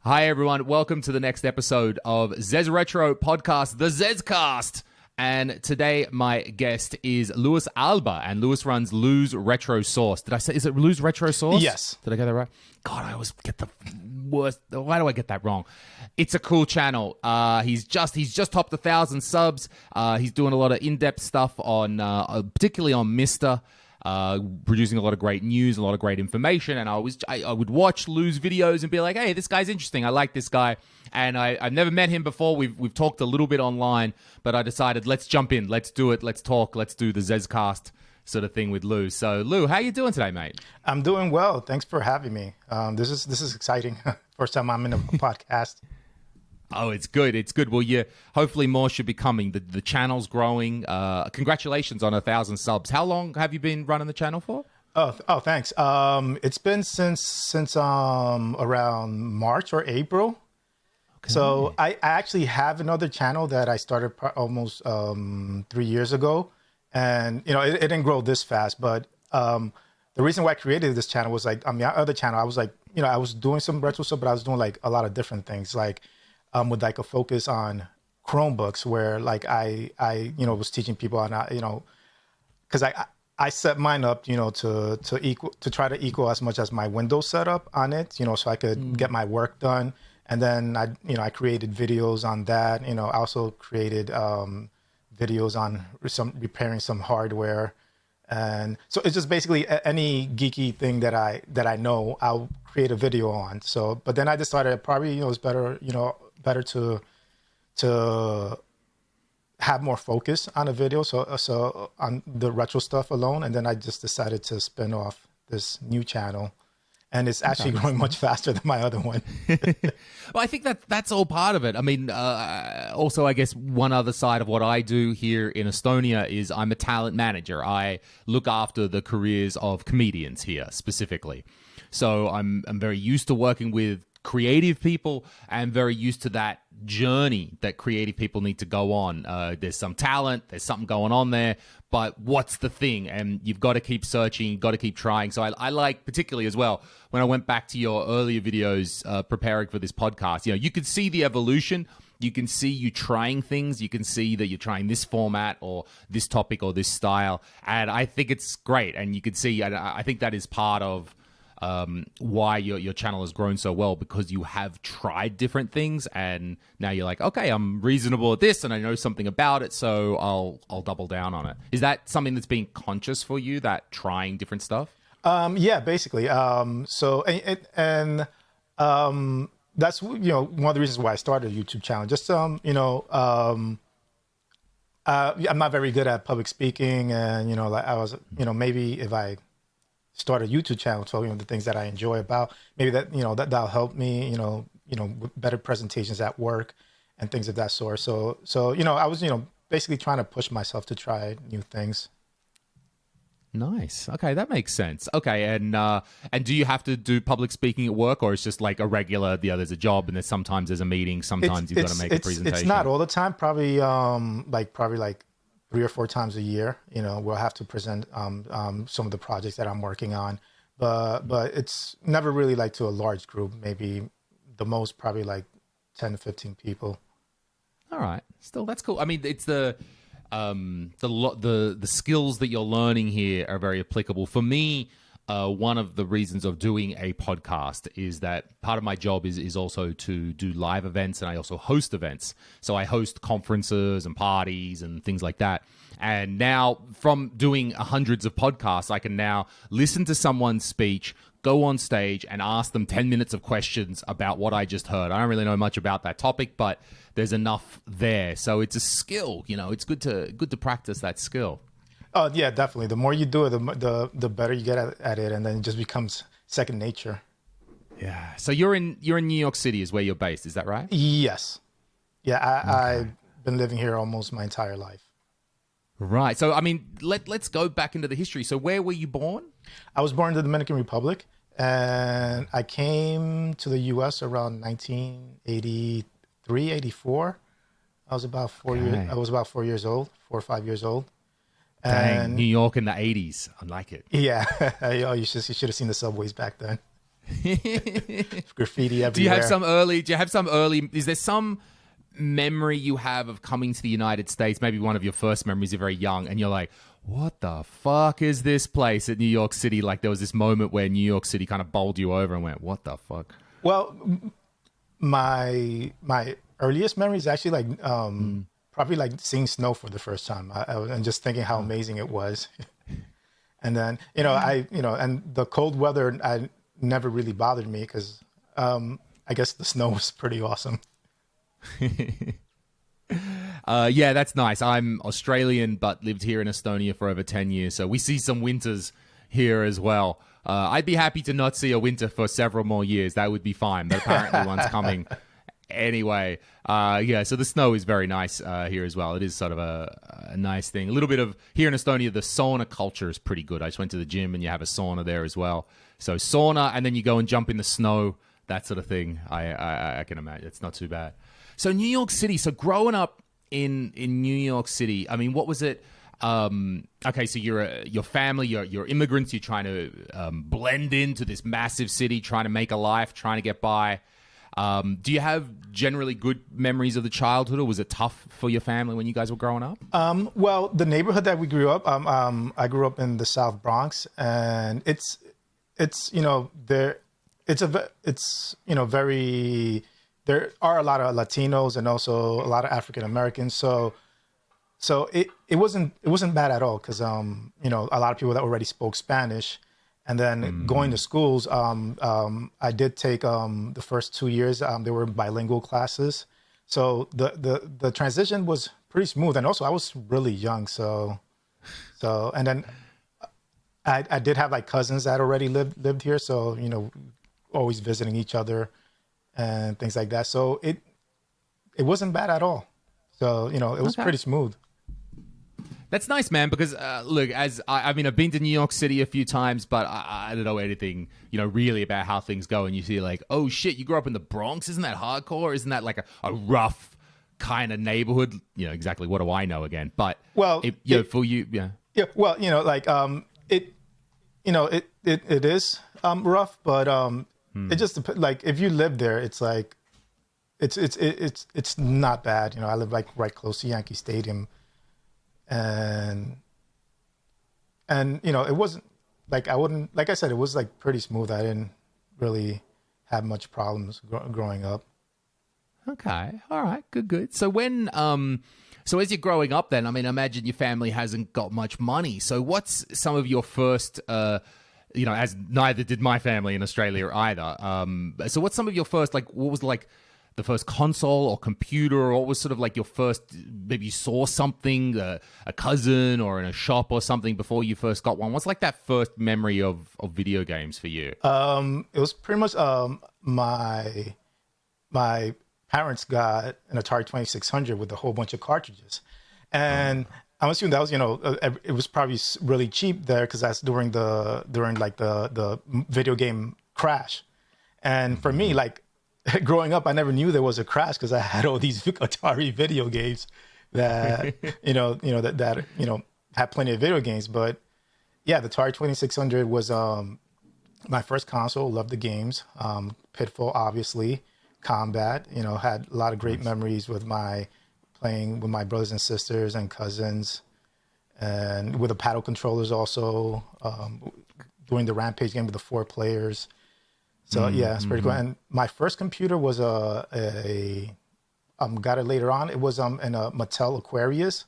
Hi, everyone. Welcome to the next episode of Zez Retro Podcast, the Zezcast. And today, my guest is Luis Alba, and Luis runs Lou's Retro Source. Did I say, is it Lou's Retro Source? Yes. Did I get that right? God, I always get the worst. Why do I get that wrong? It's a cool channel. He's just topped 1,000 subs. He's doing a lot of in-depth stuff on, particularly on MiSTer. Producing a lot of great news, a lot of great information, and I would watch Lou's videos and be like, hey, this guy's interesting. I like this guy, and I've never met him before. We've talked a little bit online, but I decided let's jump in, let's do it, let's talk, let's do the Zezcast sort of thing with Lou. So Lou, how you doing today, mate? I'm doing well. Thanks for having me. This is exciting. First time I'm in a podcast. Oh, it's good. It's good. Well, hopefully more should be coming. The channel's growing. Congratulations on 1,000 subs. How long have you been running the channel for? Oh, thanks. It's been since around March or April. Okay. So I actually have another channel that I started almost 3 years ago, and it didn't grow this fast. But the reason why I created this channel was like on the other channel, I was like, I was doing some retro stuff, but I was doing like a lot of different things, like with like a focus on Chromebooks, where like I was teaching people on because I set mine up to try to equal as much as my Windows setup on it, so I could get my work done. And then I created videos on that. I also created videos on repairing some hardware. And so it's just basically any geeky thing that I know, I'll create a video on. So, but then I decided probably it's better to have more focus on a video, so on the retro stuff alone. And then I just decided to spin off this new channel, and it's actually growing much faster than my other one. Well, I think that's all part of it. I mean, also, I guess one other side of what I do here in Estonia is I'm a talent manager. I look after the careers of comedians here specifically. So I'm very used to working with creative people and very used to that journey that creative people need to go on. There's some talent, there's something going on there, but what's the thing? And you've got to keep searching, you've got to keep trying. So I like particularly as well, when I went back to your earlier videos preparing for this podcast, you could see the evolution. You can see you trying things. You can see that you're trying this format or this topic or this style. And I think it's great. And you can see, and I think that is part of why your channel has grown so well, because you have tried different things and now you're like, okay, I'm reasonable at this and I know something about it, so I'll double down on it. Is that something that's been conscious for you, that trying different stuff? Yeah, basically. So that's one of the reasons why I started a YouTube channel. Just I'm not very good at public speaking, and like I was maybe if I start a YouTube channel talking the things that I enjoy about, maybe that'll help me, with better presentations at work and things of that sort. So I was, basically trying to push myself to try new things. Nice. Okay, that makes sense. Okay, and do you have to do public speaking at work, or it's just like a regular, there's a job and sometimes there's a meeting, sometimes you've got to make a presentation? It's not all the time, probably like 3 or 4 times a year, we'll have to present some of the projects that I'm working on, but it's never really like to a large group. Maybe the most probably like 10 to 15 people. All right, still that's cool. I mean, it's the skills that you're learning here are very applicable. For me, one of the reasons of doing a podcast is that part of my job is also to do live events, and I also host events. So I host conferences and parties and things like that. And now from doing hundreds of podcasts, I can now listen to someone's speech, go on stage and ask them 10 minutes of questions about what I just heard. I don't really know much about that topic, but there's enough there. So it's a skill, it's good to practice that skill. Oh yeah, definitely. The more you do it, the better you get at it, and then it just becomes second nature. Yeah. So you're in New York City is where you're based, is that right? Yes. Yeah, I've been living here almost my entire life. Right. So I mean, let's go back into the history. So where were you born? I was born in the Dominican Republic, and I came to the U.S. around 1983, 84. I was about 4 years. I was about 4 years old, 4 or 5 years old. Dang, New York in the 80s. I like it. Yeah. You should have seen the subways back then. Graffiti everywhere. Do you have some early, is there some memory you have of coming to the United States, maybe one of your first memories, you're very young, and you're like, what the fuck is this place at New York City? Like there was this moment where New York City kind of bowled you over and went, what the fuck? Well, my earliest memory is actually like probably like seeing snow for the first time, and just thinking how amazing it was. And then and the cold weather I never really bothered me because I guess the snow was pretty awesome. Yeah, that's nice. I'm Australian, but lived here in Estonia for over 10 years, so we see some winters here as well. I'd be happy to not see a winter for several more years. That would be fine, but apparently one's coming anyway. Yeah, so the snow is very nice here as well. It is sort of a nice thing. A little bit of, here in Estonia, the sauna culture is pretty good. I just went to the gym and you have a sauna there as well. So sauna, and then you go and jump in the snow, that sort of thing. I can imagine. It's not too bad. So New York City, so growing up in New York City, I mean, what was it? Okay, so your family, you're immigrants, you're trying to blend into this massive city, trying to make a life, trying to get by. Do you have generally good memories of the childhood, or was it tough for your family when you guys were growing up? Well, the neighborhood that we grew up, I grew up in the South Bronx, and it's very, there are a lot of Latinos and also a lot of African Americans. So it wasn't bad at all because a lot of people that already spoke Spanish, and then going to schools, I did take the first 2 years. They were bilingual classes, so the transition was pretty smooth. And also I was really young, so and then I did have like cousins that already lived here, so always visiting each other and things like that. So it wasn't bad at all. So it was pretty smooth. That's nice, man, because look, I've been to New York City a few times, but I don't know anything, really about how things go. And you see like, oh shit, you grew up in the Bronx? Isn't that hardcore? Isn't that like a rough kind of neighborhood? Exactly. What do I know again? But well, for you, yeah. Yeah. Well, it is rough, but it just like if you live there, it's like it's not bad. I live like right close to Yankee Stadium. And it wasn't like like I said, it was like pretty smooth. I didn't really have much problems growing up. Okay. All right. Good. So when, so as you're growing up then, I mean, imagine your family hasn't got much money. So what's some of your first, as neither did my family in Australia either. So what's some of your first, like, what was like the first console or computer, or what was sort of like your first, maybe you saw something, a cousin or in a shop or something before you first got one? What's like that first memory of video games for you? It was pretty much my parents got an Atari 2600 with a whole bunch of cartridges. And I'm assuming that was, it was probably really cheap there because that's during like the video game crash. And for me, like, growing up, I never knew there was a crash because I had all these Atari video games that that had plenty of video games. But yeah, the Atari 2600 was my first console. Loved the games. Pitfall, obviously, Combat. Had a lot of great memories with playing with my brothers and sisters and cousins, and with the paddle controllers also. Doing the Rampage game with the 4 players. So yeah, it's pretty cool. And my first computer was got it later on. It was in a Mattel Aquarius.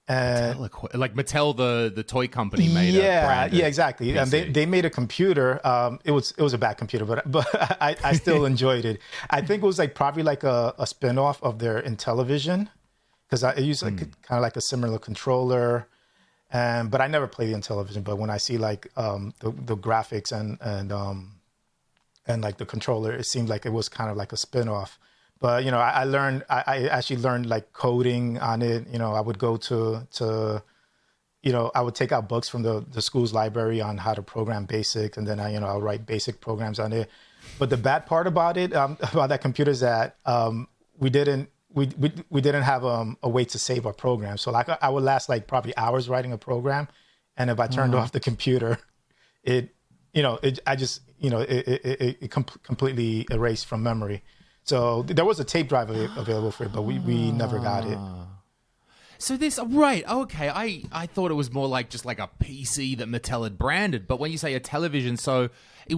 Like Mattel, the toy company made a brand. Yeah, exactly. And they made a computer. It was a bad computer, but I still enjoyed it. I think it was like probably like a spinoff of their Intellivision, because it used like kind of like a similar controller. But I never played the Intellivision. But when I see like the graphics and like the controller, it seemed like it was kind of like a spin-off. But I actually learned like coding on it. I would go to I would take out books from the school's library on how to program BASIC, and then I'll write basic programs on it. But the bad part about it, about that computer, is that we didn't have a way to save our program. So like I would last like probably hours writing a program, and if I turned off the computer, it I just, completely erased from memory. So there was a tape drive available for it, but we never got it. So this, right, okay, I thought it was more like just like a PC that Mattel had branded, but when you say a television, so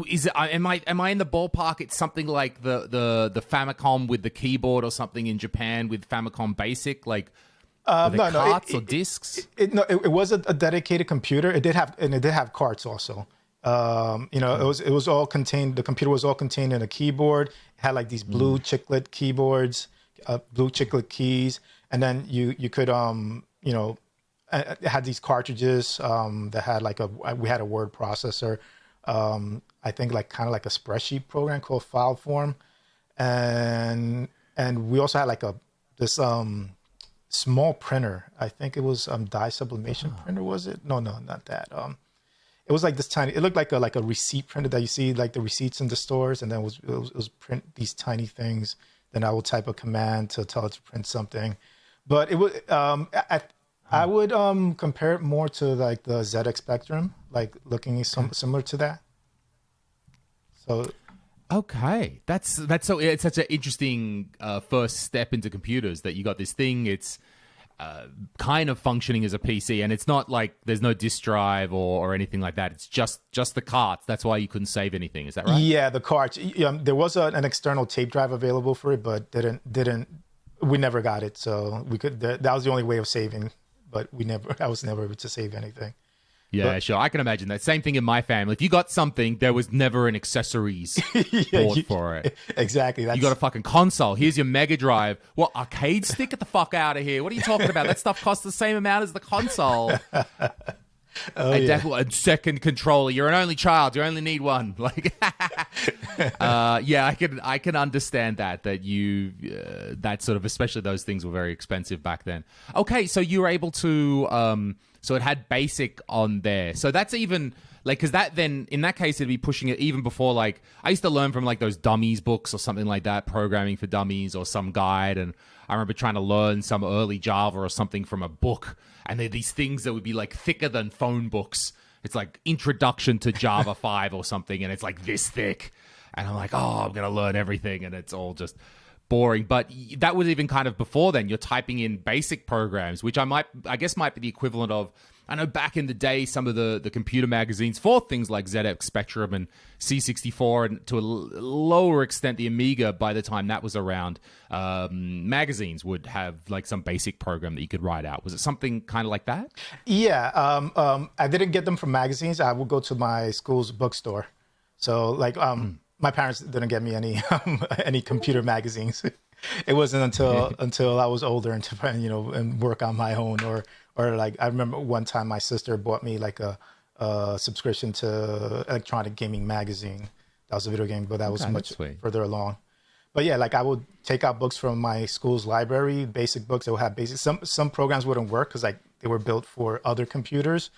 is it, am I in the ballpark? It's something like the Famicom with the keyboard or something in Japan with Famicom Basic, like carts or discs? It was a dedicated computer. It did have carts also. It was all contained. The computer was all contained in a keyboard. It had like these blue chiclet keyboards, blue chiclet keys. And then you could, it had these cartridges that had we had a word processor. I think like kind of like a spreadsheet program called FileForm. And we also had like this small printer. I think it was dye sublimation printer, was it? No, not that. It was like this tiny, it looked like a receipt printer that you see like the receipts in the stores. And then it was print these tiny things. Then I would type a command to tell it to print something. But it would, I would compare it more to like the ZX Spectrum, like looking similar to that. So, okay, that's so it's such an interesting first step into computers that you got this thing. It's kind of functioning as a PC, and it's not like there's no disk drive or anything like that. It's just the carts. That's why you couldn't save anything. Is that right? Yeah, the carts. There was an external tape drive available for it, but we never got it. So we could. That was the only way of saving, but I was never able to save anything. Yeah, sure. I can imagine that. Same thing in my family. If you got something, there was never an accessories board for it. Exactly. You got a fucking console. Here's your Mega Drive. What, arcade stick? Get the fuck out of here. What are you talking about? That stuff costs the same amount as the console. Definitely. Second controller. You're an only child. You only need one. Like, I can understand that you that sort of, especially those things were very expensive back then. Okay, so you were able to so it had basic on there. So that's even like, because that then in that case it'd be pushing it even before, like I used to learn from like those dummies books or something like that, programming for dummies or some guide, and I remember trying to learn some early Java or something from a book, and they're these things that would be like thicker than phone books. It's like Introduction to Java 5 or something, and it's like this thick. And I'm like, oh, I'm going to learn everything, and it's all just boring. But that was even kind of before then. You're typing in basic programs, which I guess might be the equivalent of, I know back in the day, some of the computer magazines for things like ZX Spectrum and C64, and to a lower extent the Amiga, by the time that was around, magazines would have like some basic program that you could write out. Was it something kind of like that? Yeah. I didn't get them from magazines. I would go to my school's bookstore. So like my parents didn't get me any computer magazines. It wasn't until I was older and to and work on my own, or like I remember one time my sister bought me like a subscription to Electronic Gaming Magazine. That was a video game, but that was much further along. But yeah, like I would take out books from my school's library, basic books that would have basic. Some programs wouldn't work because like they were built for other computers,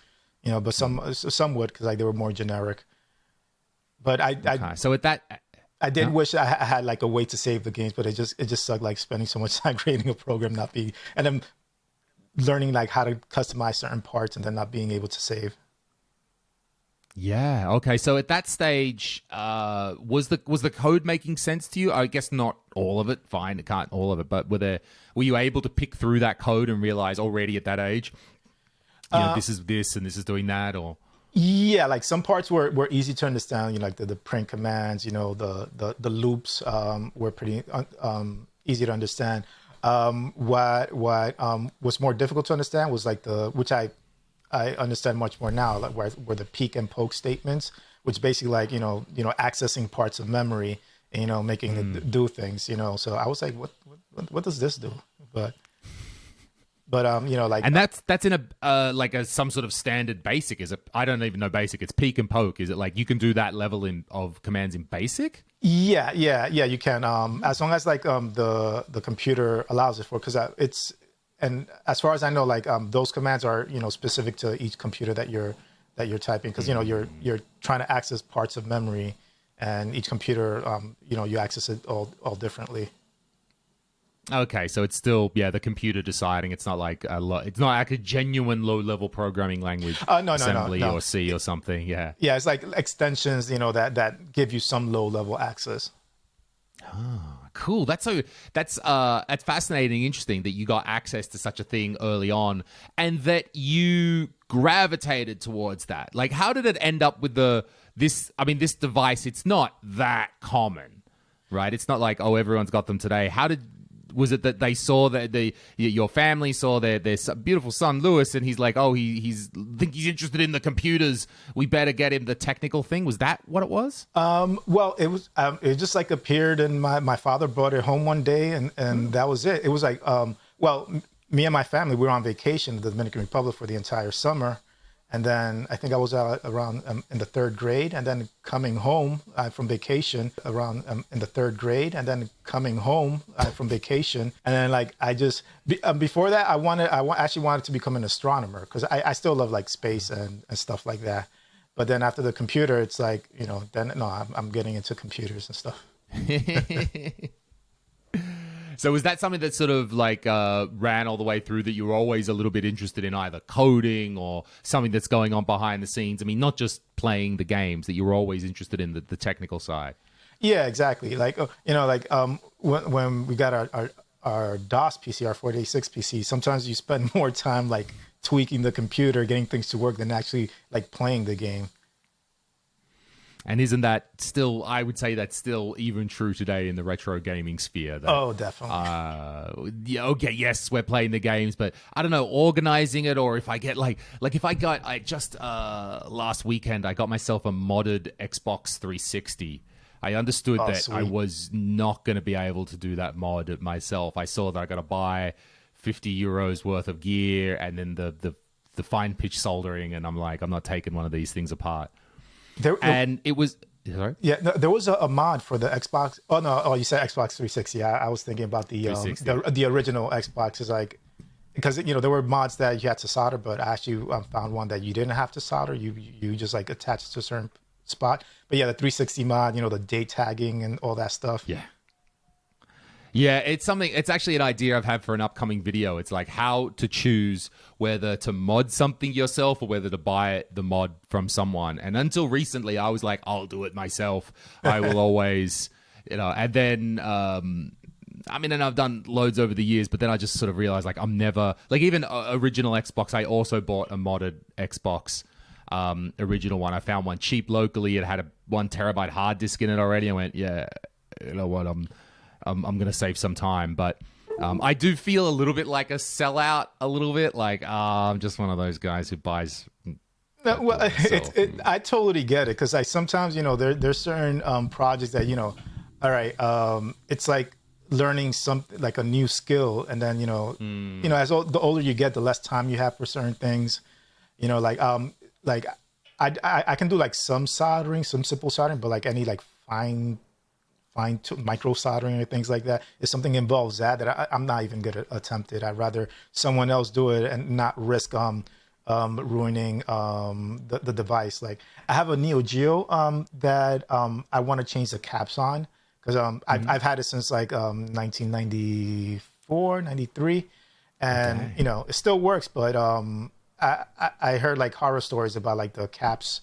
but some would because like they were more generic. But so with that, I did wish I had like a way to save the games, but it just sucked like spending so much time creating a program, and then learning like how to customize certain parts and then not being able to save. Yeah. Okay. So at that stage, was the code making sense to you? I guess not all of it. Fine, it can't all of it. But were you able to pick through that code and realize already at that age, this is this and this is doing that, or? Yeah, like some parts were easy to understand. Like the print commands. The loops were pretty easy to understand. What was more difficult to understand was like which I understand much more now, like where the peek and poke statements, which basically like accessing parts of memory and making it do things. So I was like, what does this do? But like, and that's in a like some sort of standard basic. Is it? I don't even know basic. It's peek and poke. Is it like you can do that level of commands in basic? Yeah, you can. As long as like the computer allows it for, because and as far as I know, like those commands are specific to each computer that you're typing, because you're trying to access parts of memory, and each computer you access it all differently. Okay, so it's still the computer deciding. It's not like it's not like a genuine low-level programming language, No, assembly no. or C or something. Yeah. Yeah, it's like extensions, that give you some low level access. Cool. That's fascinating, interesting that you got access to such a thing early on, and that you gravitated towards that. Like, how did it end up with this device? It's not that common, right? It's not like, oh, everyone's got them today. Was it that they saw that your family saw their beautiful son Luis, and he's like, oh, he's interested in the computers. We better get him the technical thing. Was that what it was? Well, it just like appeared, and my father brought it home one day, and that was it. It was like, me and my family, we were on vacation in the Dominican Republic for the entire summer. And then I think I was around in the third grade, and then coming home from vacation around in the third grade, and then coming home from vacation, and then like I just before that I actually wanted to become an astronomer because I still love like space and stuff like that. But then after the computer, it's like I'm getting into computers and stuff. So was that something that sort of like ran all the way through, that you were always a little bit interested in either coding or something that's going on behind the scenes? I mean, not just playing the games, that you were always interested in the technical side. Yeah, exactly. Like, when we got our DOS PC, our 486 PC, sometimes you spend more time like tweaking the computer, getting things to work than actually like playing the game. And isn't that still, I would say that's still even true today in the retro gaming sphere? Oh, definitely. Yeah, okay, yes, we're playing the games, but I don't know, organizing it, or if I get last weekend, I got myself a modded Xbox 360. I understood that sweet. I was not going to be able to do that mod myself. I saw that I got to buy 50 euros worth of gear and then the fine pitch soldering, and I'm like, I'm not taking one of these things apart. It was sorry? Yeah, there was a mod for the Xbox. Oh no! Oh, you said Xbox 360. I was thinking about the original Xbox. Is like, because there were mods that you had to solder, but I actually found one that you didn't have to solder. You just like attach it to a certain spot. But yeah, the 360 mod, the date tagging and all that stuff. Yeah, it's something. It's actually an idea I've had for an upcoming video. It's like how to choose whether to mod something yourself or whether to buy the mod from someone. And until recently, I was like, I'll do it myself. I will always, And then, and I've done loads over the years, but then I just sort of realized, like, I'm never like even original Xbox. I also bought a modded Xbox, original one. I found one cheap locally. It had a 1 terabyte hard disk in it already. I went, yeah, you know what, I'm going to save some time, but I do feel a little bit like a sellout, a little bit like I'm just one of those guys who buys. No, well, I totally get it, because I sometimes there's certain projects that all right, it's like learning something like a new skill, and then as the older you get, the less time you have for certain things. Like I can do like some soldering, some simple soldering, but like any like fine micro soldering or things like that, if something involves that I'm not even going to attempt it. I'd rather someone else do it and not risk ruining the device. Like I have a Neo Geo that I want to change the caps on, because I've had it since like 1994, 93, and it still works, but I heard like horror stories about like the caps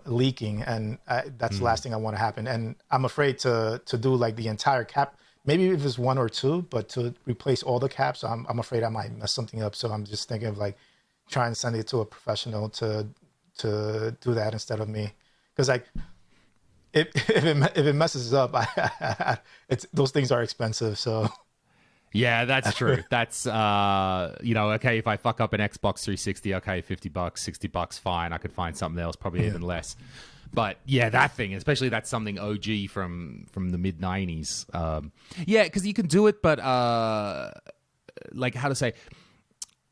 leaking, and that's the last thing I want to happen. And I'm afraid to do like the entire cap, maybe if it's one or two, but to replace all the caps, I'm afraid I might mess something up. So I'm just thinking of like trying to send it to a professional to do that instead of me, because like if it messes up, those things are expensive. So yeah, that's true. That's okay, if I fuck up an Xbox 360, okay, $50, $60, fine. I could find something else, probably even less. But yeah, that thing, especially that's something OG from the mid 90s. Yeah, because you can do it, but like how to say,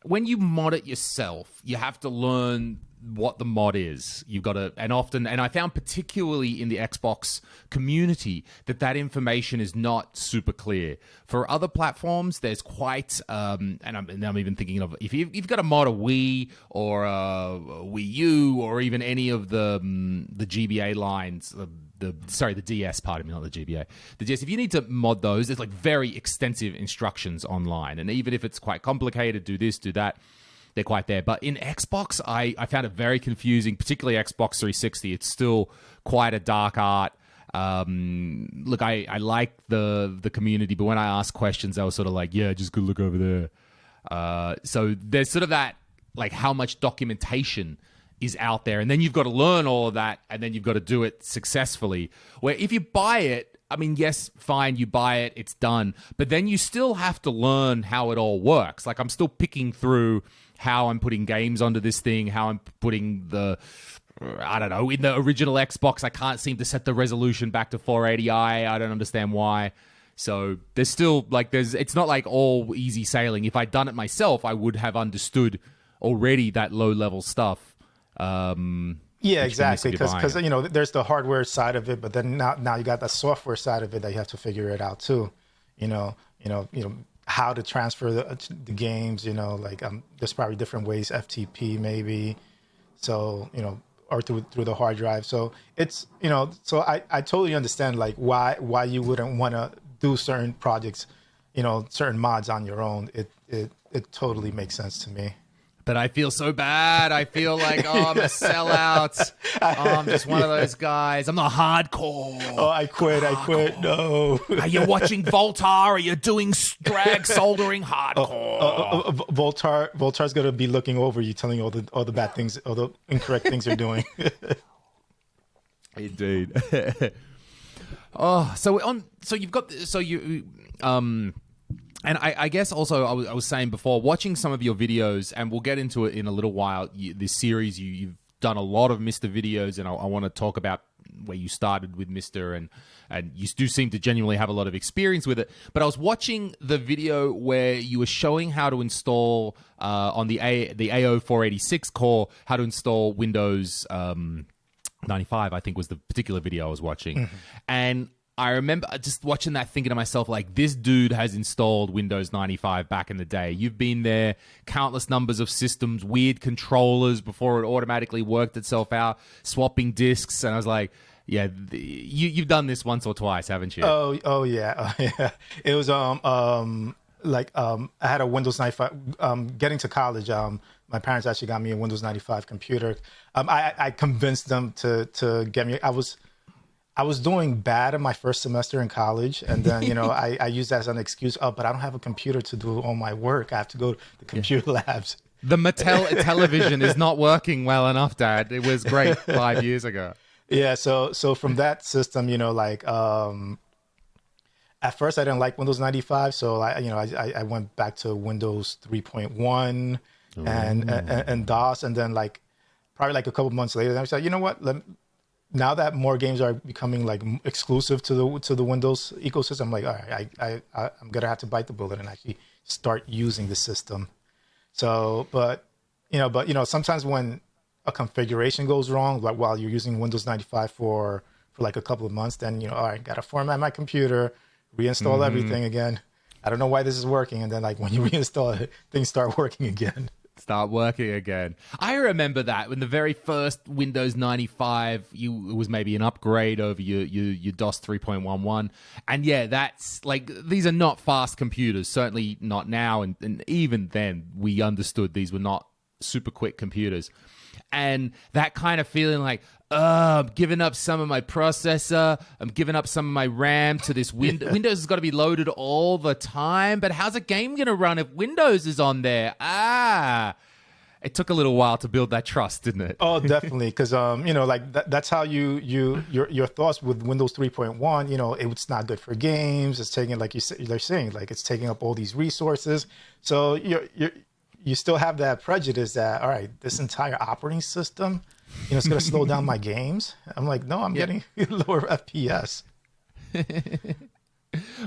when you mod it yourself, you have to learn what the mod is. You've got to, and I found particularly in the Xbox community that information is not super clear. For other platforms, there's quite, and I'm even thinking of, if you've got a mod a Wii or a Wii U or even any of the GBA lines, the DS, pardon me, not the GBA. The DS, if you need to mod those, there's like very extensive instructions online. And even if it's quite complicated, do this, do that, they're quite there. But in Xbox, I found it very confusing, particularly Xbox 360. It's still quite a dark art. Look, I like the community, but when I asked questions, they were sort of like, yeah, just go look over there. So there's sort of that, like how much documentation is out there, and then you've got to learn all of that, and then you've got to do it successfully. Where if you buy it, I mean, yes, fine, you buy it, it's done, but then you still have to learn how it all works. Like I'm still picking through how I'm putting games onto this thing, how I'm putting I don't know, in the original Xbox, I can't seem to set the resolution back to 480i. I don't understand why. So there's still it's not like all easy sailing. If I'd done it myself, I would have understood already that low level stuff. Yeah, exactly. Because there's the hardware side of it, but then now you got the software side of it that you have to figure it out too. How to transfer the games. There's probably different ways, FTP maybe. So or through the hard drive. So it's so I totally understand like why you wouldn't want to do certain projects, certain mods on your own. It totally makes sense to me. But I feel so bad. I feel like, I'm a sellout. I'm just one of those guys. I'm not hardcore. Oh, I quit. No. Are you watching Voltar? Are you doing drag soldering hardcore? Voltar's going to be looking over you, telling you all the bad things, all the incorrect things you're doing. Indeed. And I guess also I was saying before, watching some of your videos, and we'll get into it in a little while, this series, you've done a lot of MiSTer videos, and I want to talk about where you started with MiSTer, and you do seem to genuinely have a lot of experience with it. But I was watching the video where you were showing how to install, on the AO486 core, how to install Windows 95, I think was the particular video I was watching. Mm-hmm. And I remember just watching that thinking to myself, like, this dude has installed Windows 95 back in the day. You've been there, countless numbers of systems, weird controllers before it automatically worked itself out, swapping disks. And I was like, yeah, you've done this once or twice, haven't you? Oh yeah. It was, I had a Windows 95, getting to college, my parents actually got me a Windows 95 computer. I convinced them to get me, I was doing bad in my first semester in college, and then, I used that as an excuse. Oh, but I don't have a computer to do all my work. I have to go to the computer labs. The Mattel television is not working well enough, Dad. It was great 5 years ago. Yeah, so from that system, at first I didn't like Windows 95, so I went back to Windows 3.1 and DOS, and then probably a couple months later, I was like, you know what? Now that more games are becoming exclusive to the Windows ecosystem, I'm like, all right, I'm gonna have to bite the bullet and actually start using the system. So, but sometimes when a configuration goes wrong, like while you're using Windows 95 for a couple of months, then all right, gotta format my computer, reinstall everything again. I don't know why this is working, and then when you reinstall it, things start working again. Start working again. I remember that when the very first Windows 95, it was maybe an upgrade over your DOS 3.11. And yeah, that's these are not fast computers, certainly not now. And even then, we understood these were not super quick computers. And that kind of feeling I'm giving up some of my processor, I'm giving up some of my RAM to this Windows. Windows has got to be loaded all the time, but how's a game going to run if Windows is on there? It took a little while to build that trust, didn't it? Oh, definitely, because that's how your thoughts with Windows 3.1. It's not good for games. It's taking, like they're saying, it's taking up all these resources. So you still have that prejudice that, all right, this entire operating system, it's going to slow down my games. I'm like, no, I'm getting lower FPS.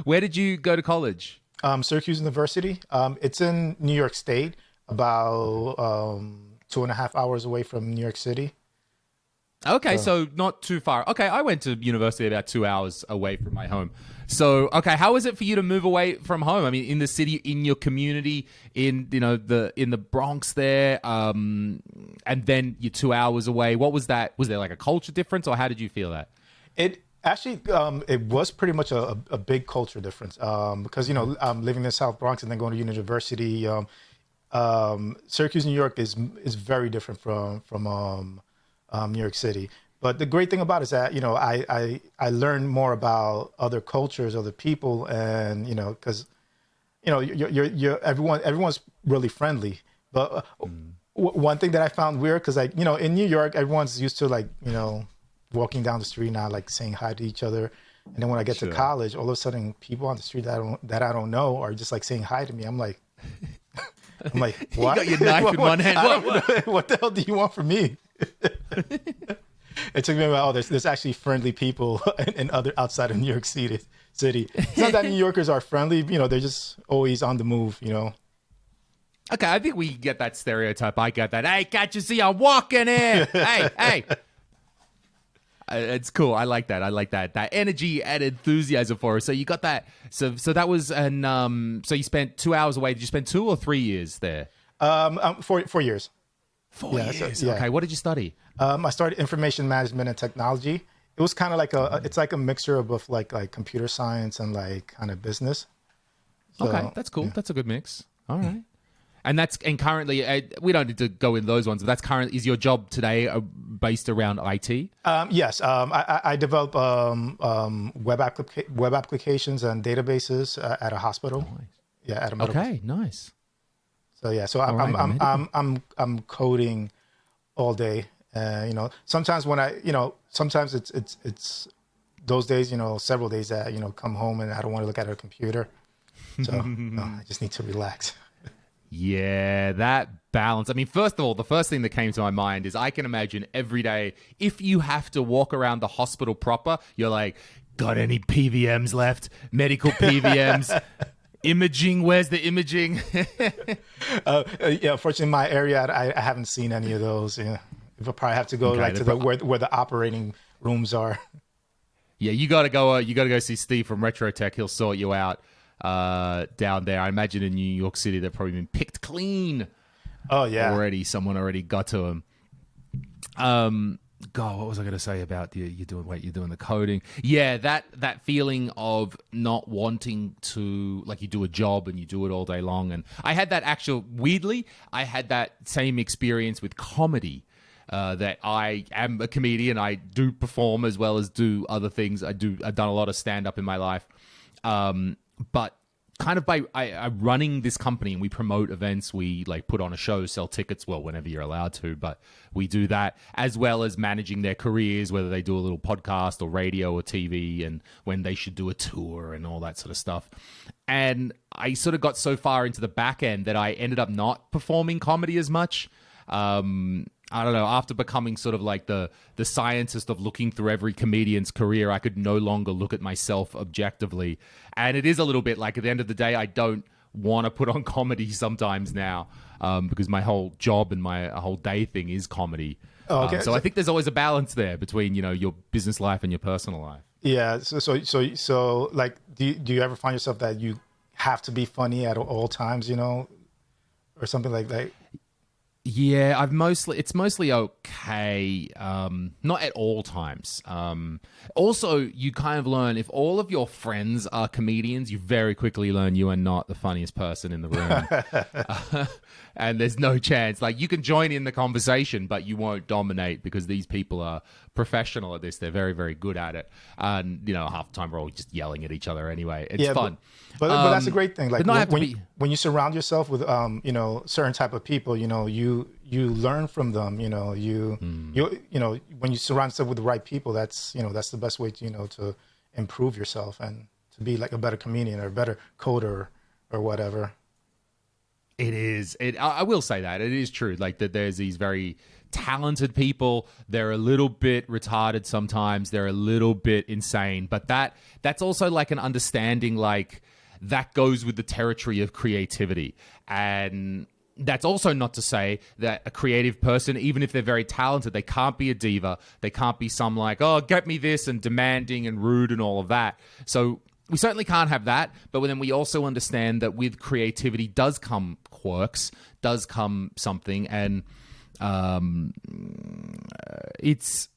Where did you go to college? Syracuse University. It's in New York State, about 2.5 hours away from New York City. Okay, so not too far. Okay, I went to university about 2 hours away from my home. So, okay, how was it for you to move away from home? I mean, in the city, in your community, in the Bronx there, and then you're 2 hours away. What was that? Was there a culture difference, or how did you feel that? It actually it was pretty much a big culture difference because living in South Bronx and then going to university. Syracuse, New York is very different from New York City. But the great thing about it is that I learned more about other cultures, other people, and because you're everyone's really friendly. But one thing that I found weird because in New York everyone's used to walking down the street now saying hi to each other, and then when I get to college, all of a sudden people on the street that I don't know are just saying hi to me. I'm like, what? You got your knife in one hand. What the hell do you want from me? It took me about, there's actually friendly people in other outside of New York City. It's not that New Yorkers are friendly, they're just always on the move, Okay, I think we get that stereotype. I get that. Hey, can't you see I'm walking here? Hey. It's cool. I like that. That energy and enthusiasm for it. So you got that. So that was so you spent 2 hours away. Did you spend 2 or 3 years there? 4 years. 4 years. Okay. What did you study? I started information management and technology. It was kind of it's like a mixture of both like computer science and kind of business. So, okay, that's cool. Yeah. That's a good mix. All right. And currently, we don't need to go in those ones, but is your job today based around IT? Yes. I develop web applications and databases at a hospital. Nice. Yeah, at a medical. Okay, nice. So I'm coding all day. Sometimes sometimes it's those days, several days that come home and I don't want to look at a computer. So I just need to relax. Yeah, that balance. I mean, first of all, the first thing that came to my mind is I can imagine every day, if you have to walk around the hospital proper, you're like, got any PVMs left? Medical PVMs? Imaging? Where's the imaging? Unfortunately, in my area, I haven't seen any of those. Yeah. You'll probably have to go to where the operating rooms are. Yeah, you gotta go see Steve from Retro Tech. He'll sort you out. Down there, I imagine in New York City they've probably been picked clean. Oh yeah, someone already got to him. God, what was I going to say about you're doing the coding? Yeah, that feeling of not wanting to, you do a job and you do it all day long. And I had that weirdly, I had that same experience with comedy. That I am a comedian. I do perform as well as do other things. I've done a lot of stand up in my life. But kind of by running this company and we promote events, we put on a show, sell tickets, whenever you're allowed to, but we do that as well as managing their careers, whether they do a little podcast or radio or TV and when they should do a tour and all that sort of stuff. And I sort of got so far into the back end that I ended up not performing comedy as much. I don't know, after becoming sort of the scientist of looking through every comedian's career, I could no longer look at myself objectively. And it is a little bit at the end of the day, I don't want to put on comedy sometimes now because my whole job and my whole day thing is comedy. Oh, okay. So I think there's always a balance there between, your business life and your personal life. Yeah. So do you ever find yourself that you have to be funny at all times, or something like that? Yeah, it's mostly okay, not at all times. Also, you kind of learn if all of your friends are comedians, you very quickly learn you are not the funniest person in the room. And there's no chance. You can join in the conversation, but you won't dominate because these people are professional at this. They're very, very good at it. And, half the time we're all just yelling at each other anyway. It's fun. But that's a great thing. When you surround yourself with, certain type of people, you learn from them, when you surround yourself with the right people, that's the best way to improve yourself and to be a better comedian or a better coder or whatever. It is. I will say that it is true. That there's these very talented people. They're a little bit retarded sometimes. They're a little bit insane. But that's also an understanding that goes with the territory of creativity. And that's also not to say that a creative person, even if they're very talented, they can't be a diva. They can't be some get me this and demanding and rude and all of that. So we certainly can't have that, but then we also understand that with creativity does come quirks, does come something, and it's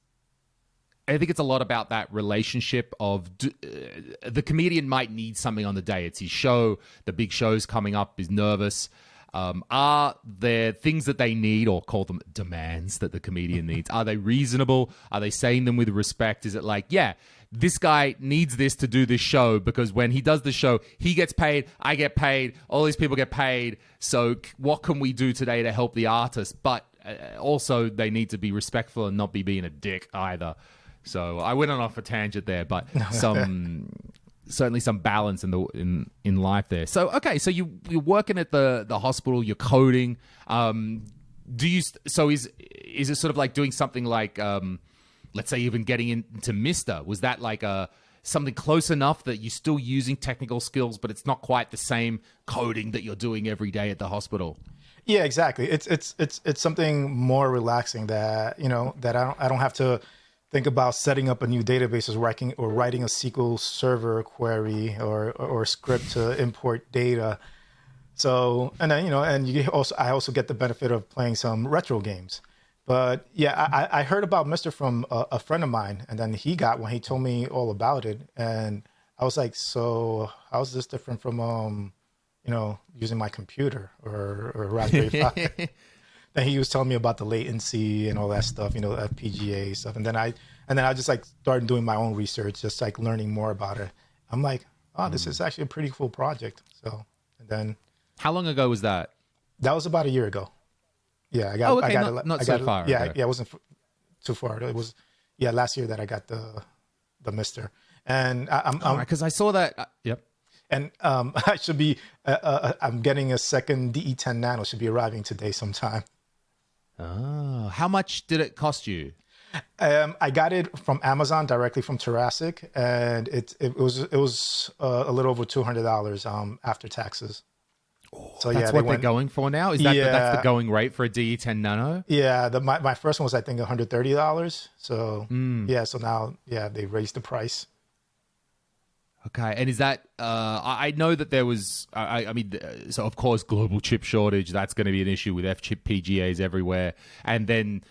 I think it's a lot about that relationship of the comedian might need something on the day. It's his show. The big show's coming up. He's nervous. Are there things that they need, or call them demands that the comedian needs? Are they reasonable? Are they saying them with respect? Is it like, yeah, this guy needs this to do this show because when he does the show, he gets paid, I get paid, all these people get paid. So what can we do today to help the artist? But also they need to be respectful and not be being a dick either. So I went on off a tangent there, but certainly some balance in life there. So okay, so you're working at the hospital, you're coding. Is it sort of like doing something like let's say even getting into MiSTer? Was that like something close enough that you're still using technical skills, but it's not quite the same coding that you're doing every day at the hospital? Yeah, exactly. It's something more relaxing that that I don't have to think about setting up a new database or writing a SQL Server query or script to import data. So and then I also get the benefit of playing some retro games. But yeah, I heard about MiSTer from a friend of mine, and then he told me all about it, and I was like, so how's this different from using my computer or Raspberry Pi? Then he was telling me about the latency and all that stuff, FPGA stuff, and then I just like started doing my own research, just like learning more about it. I'm like, oh, this is actually a pretty cool project. So, and then how long ago was that? That was about a year ago. Yeah, I got. Oh, okay, I not got so it. far. Yeah, okay. yeah, it wasn't too far. It was, last year that I got the MiSTer, and I'm because I saw that. Yep. And I should be. I'm getting a second DE10 Nano. Should be arriving today sometime. Oh, how much did it cost you? I got it from Amazon directly from Jurassic, and it was a little over $200 after taxes. So that's what they're going for now? Is that that's the going rate for a DE10 Nano? Yeah, my first one was I think $130. So so now they raised the price. Okay, and is that I know that there was I mean so of course global chip shortage, that's going to be an issue with FPGAs everywhere, and then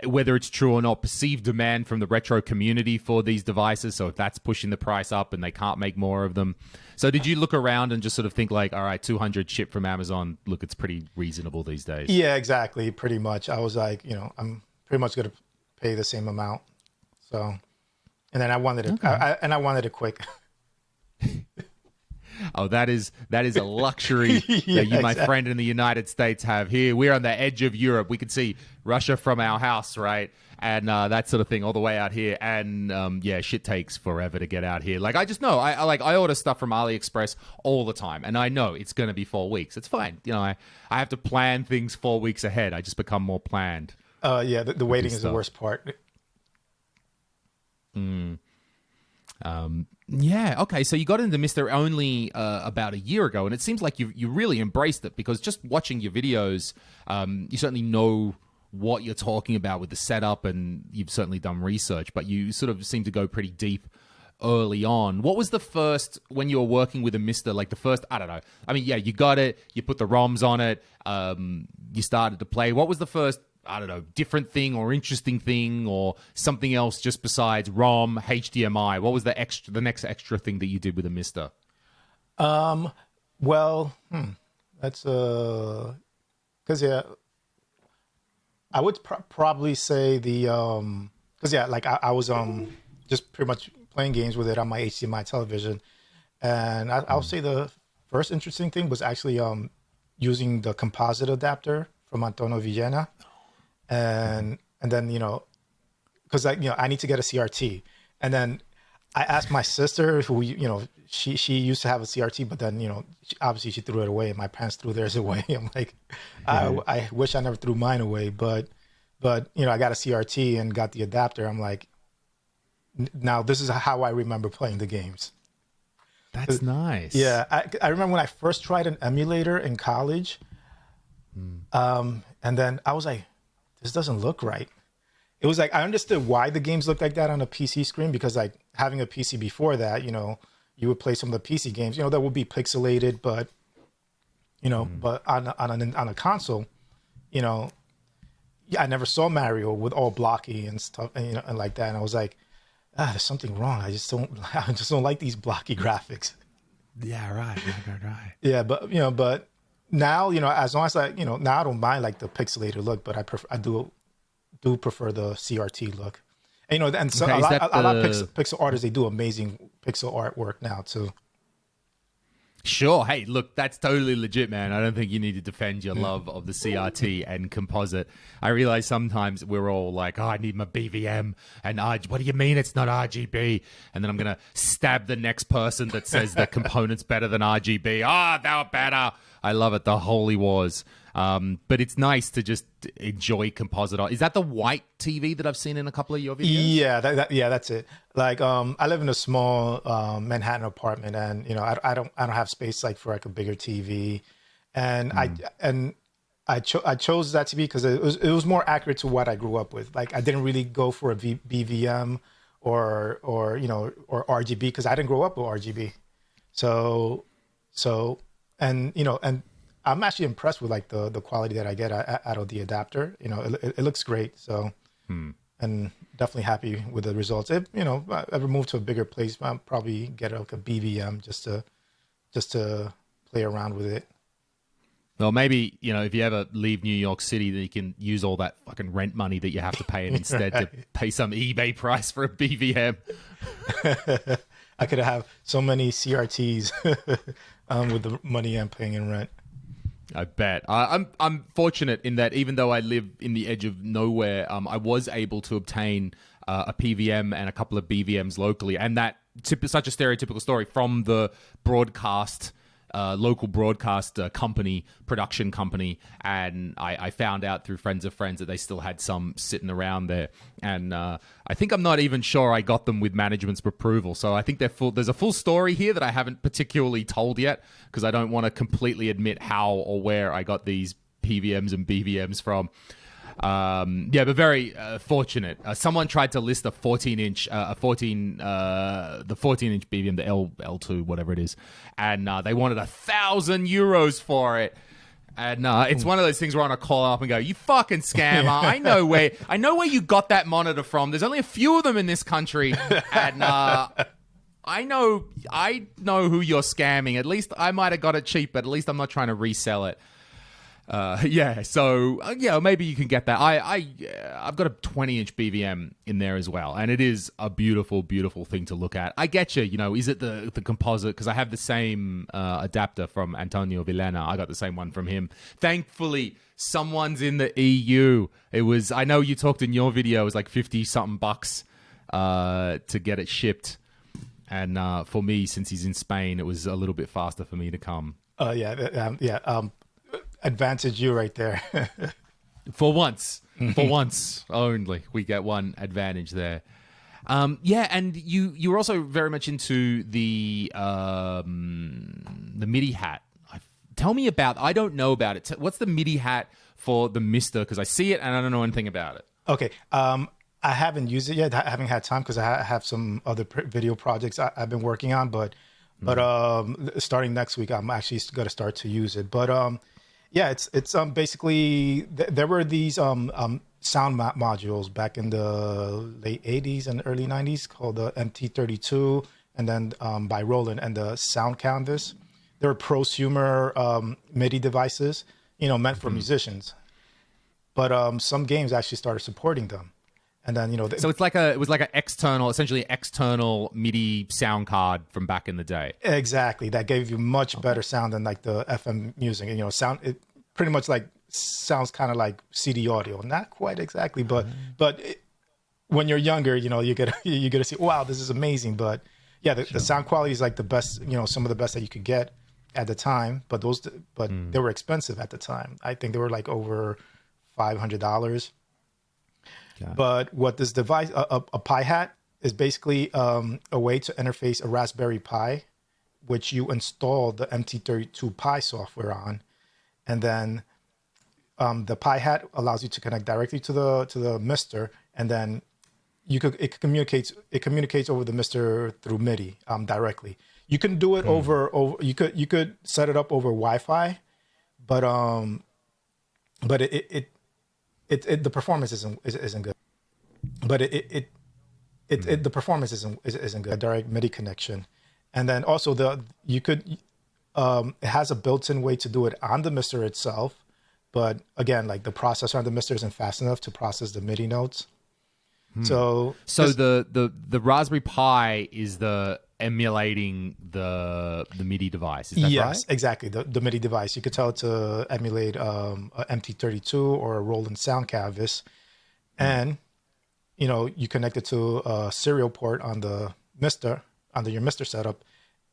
whether it's true or not, perceived demand from the retro community for these devices. So if that's pushing the price up and they can't make more of them. So did you look around and just sort of think like, all right, 200 chip from Amazon, look, it's pretty reasonable these days? Yeah, exactly. Pretty much. I was like, I'm pretty much going to pay the same amount. So, and then I wanted it, I wanted it quick. Oh, that is a luxury that you, my friend in the United States, have here. We're on the edge of Europe. We can see Russia from our house, right? And that sort of thing all the way out here. And shit takes forever to get out here. Like I just know, I order stuff from AliExpress all the time, and I know it's going to be 4 weeks. It's fine. I have to plan things 4 weeks ahead. I just become more planned. The waiting is the worst part. Okay, so you got into MiSTer only about a year ago, and it seems like you really embraced it, because just watching your videos, you certainly know what you're talking about with the setup, and you've certainly done research, but you sort of seem to go pretty deep early on. What was the first, when you were working with a MiSTer, like the first, I don't know, I mean, you got it, you put the ROMs on it, you started to play. What was the first, I don't know, different thing or interesting thing or something else just besides ROM, HDMI? What was the next extra thing that you did with a MiSTer? That's because I would probably say because I was just pretty much playing games with it on my HDMI television, and I'll say the first interesting thing was actually using the composite adapter from Antonio Villena. And then, because I need to get a CRT. And then I asked my sister, who, she used to have a CRT, but then, obviously she threw it away, and my parents threw theirs away. I'm like, I wish I never threw mine away, but I got a CRT and got the adapter. I'm like, now this is how I remember playing the games. That's nice. Yeah. I remember when I first tried an emulator in college. And then I was like, this doesn't look right. It was like, I understood why the games looked like that on a PC screen, because like having a PC before that, you would play some of the PC games, that would be pixelated, but, but on a console, I never saw Mario with all blocky and stuff, and like that. And I was like, there's something wrong. I just don't like these blocky graphics. Yeah, right. Yeah, but now, as long as now I don't mind like the pixelated look, but I do prefer the CRT look. And, and so Okay, a lot of pixel artists, they do amazing pixel artwork now too. Sure. Hey, look, that's totally legit, man. I don't think you need to defend your love of the CRT and composite. I realize sometimes we're all like, oh, I need my BVM. And what do you mean it's not RGB? And then I'm going to stab the next person that says the component's better than RGB. Ah, they were better. I love it. The holy wars. But it's nice to just enjoy composite art. Is that the white TV that I've seen in a couple of your videos? Yeah, that's it. Like, I live in a small Manhattan apartment, and I don't have space like for like a bigger TV, and I chose that TV because it was more accurate to what I grew up with. Like, I didn't really go for a BVM or RGB because I didn't grow up with RGB. So and I'm actually impressed with like the quality that I get out of the adapter. It looks great. So, and definitely happy with the results. If I ever move to a bigger place, I'll probably get like a BVM just to play around with it. Well, maybe, if you ever leave New York City, then you can use all that fucking rent money that you have to pay and instead to pay some eBay price for a BVM. I could have so many CRTs with the money I'm paying in rent. I bet. I'm fortunate in that even though I live in the edge of nowhere, I was able to obtain a PVM and a couple of BVMs locally, and that such a stereotypical story from the broadcast. Local broadcast production company, and I found out through friends of friends that they still had some sitting around there, and I think I'm not even sure I got them with management's approval. So I think there's a full story here that I haven't particularly told yet because I don't want to completely admit how or where I got these PVMs and BVMs from. But very fortunate. Someone tried to list the 14-inch BVM, the L2, whatever it is, and they wanted €1,000 for it. And it's one of those things where I'm gonna call up and go, "You fucking scammer! I know where you got that monitor from. There's only a few of them in this country, and I know who you're scamming. At least I might have got it cheap, but at least I'm not trying to resell it." So maybe you can get that. I've got a 20-inch BVM in there as well, and it is a beautiful, beautiful thing to look at. I get you. Is it the composite? Because I have the same adapter from Antonio Villena. I got the same one from him. Thankfully, someone's in the EU. I know you talked in your video. It was like $50-something to get it shipped, and for me, since he's in Spain, it was a little bit faster for me to come. Advantage you right there. For once only, we get one advantage there. And you were also very much into the MIDI hat. Tell me about. I don't know about it. What's the MIDI hat for the MiSTer? Because I see it and I don't know anything about it. Okay. I haven't used it yet. I haven't had time because I have some other video projects I've been working on. But starting next week, I'm actually going to start to use it. But it's basically there were these sound modules back in the late 80s and early 90s called the MT32, and then by Roland, and the Sound Canvas. They were prosumer MIDI devices, meant for musicians. But some games actually started supporting them. And then, so it was like essentially external MIDI sound card from back in the day. Exactly. That gave you much better sound than like the FM music. It pretty much like sounds kind of like CD audio. Not quite exactly, but when you're younger, you get to see, wow, this is amazing. But yeah, the sound quality is like the best, some of the best that you could get at the time. But they were expensive at the time. I think they were like over $500. But what this device, a Pi hat, is basically a way to interface a Raspberry Pi, which you install the MT32 Pi software on, and then the Pi hat allows you to connect directly to the MiSTer, and then it communicates over the MiSTer through MIDI directly. You can do it over you could set it up over Wi-Fi, but the performance isn't good. But the performance isn't good. A direct MIDI connection, and then also it has a built-in way to do it on the MiSTer itself, but again, like the processor on the MiSTer isn't fast enough to process the MIDI notes. So the Raspberry Pi is the emulating the MIDI device. Is that right? Yes, exactly. The MIDI device. You could tell it to emulate a MT32 or a Roland Sound Canvas, and you connect it to a serial port on the MiSTer, under your MiSTer setup,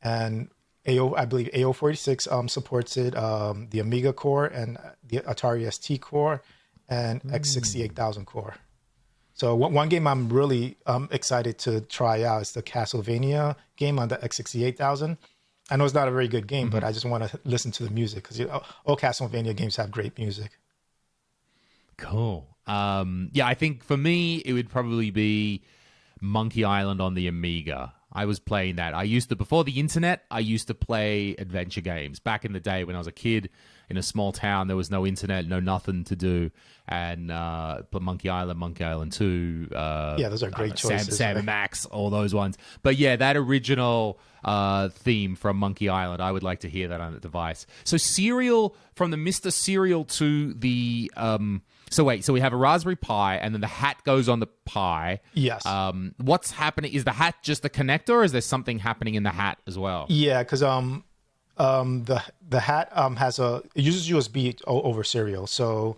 and I believe AO46 supports it, the Amiga core and the Atari ST core and X68000 core. So one game I'm really excited to try out is the Castlevania game on the X68000. I know it's not a very good game, but I just want to listen to the music because all Castlevania games have great music. Cool. I think for me, it would probably be Monkey Island on the Amiga. I was playing that. Before the internet, I used to play adventure games. Back in the day when I was a kid in a small town, there was no internet, no nothing to do. And Monkey Island 2. Those are great choices. Sam and Max, all those ones. But yeah, that original theme from Monkey Island, I would like to hear that on the device. So serial, from the MiSTer serial to the... So we have a Raspberry Pi, and then the hat goes on the Pi. Yes. What's happening? Is the hat just the connector, or is there something happening in the hat as well? Yeah, because the hat it uses USB over serial. So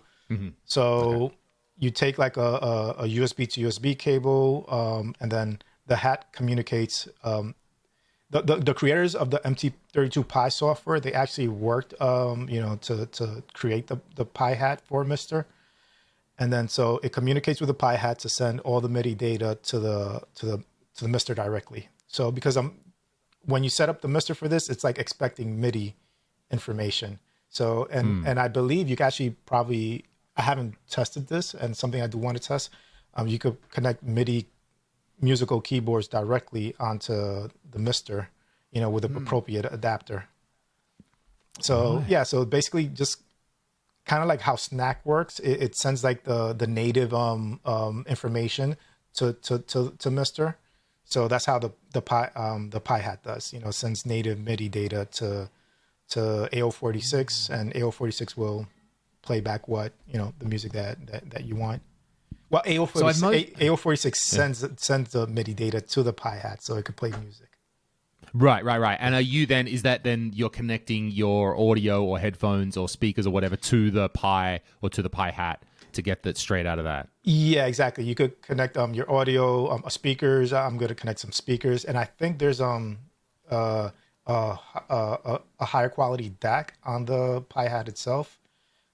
you take like a USB to USB cable, and then the hat communicates. The creators of the MT32 Pi software, they actually worked to create the Pi hat for MiSTer. And then so it communicates with the Pi hat to send all the MIDI data to the MiSTer directly. So because when you set up the MiSTer for this, it's like expecting MIDI information. So and I believe you can actually I haven't tested this, and something I do want to test. You could connect MIDI musical keyboards directly onto the MiSTer, with an appropriate adapter. So so basically just kind of like how Snack works, it sends like the native information to MiSTer. So that's how the Pi hat does. Sends native MIDI data to AO46, and AO46 will play back the music that you want. Well, AO46 sends the MIDI data to the Pi hat so it could play music. Right. And is that then you're connecting your audio or headphones or speakers or whatever to the Pi or to the Pi hat to get that straight out of that? Yeah, exactly. You could connect your audio, speakers. I'm going to connect some speakers, and I think there's a higher quality DAC on the Pi hat itself.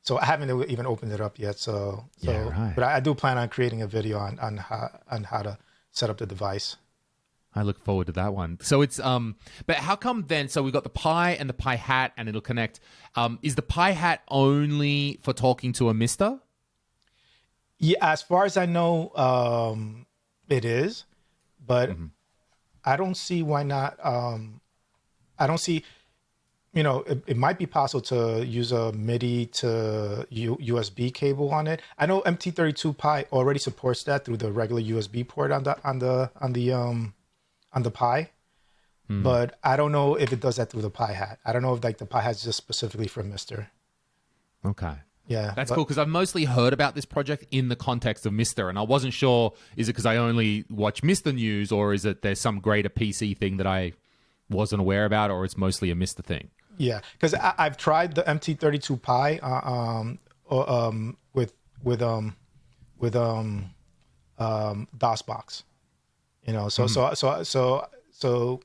So I haven't even opened it up yet. But I do plan on creating a video on how to set up the device. I look forward to that one. So it's but how come then? So we've got the Pi and the Pi hat, and it'll connect. Is the Pi hat only for talking to a MiSTer? Yeah, as far as I know, it is, but I don't see why not. I don't see. It might be possible to use a MIDI to USB cable on it. I know MT32 Pi already supports that through the regular USB port on the Pi, but I don't know if it does that through the Pi hat. I don't know if like the Pi hat is just specifically for MiSTer. Okay. Yeah. That's cool, because I've mostly heard about this project in the context of MiSTer, and I wasn't sure, is it because I only watch MiSTer news, or is it there's some greater PC thing that I wasn't aware about, or it's mostly a MiSTer thing? Yeah, because I've tried the MT32 Pi with DOSBox. So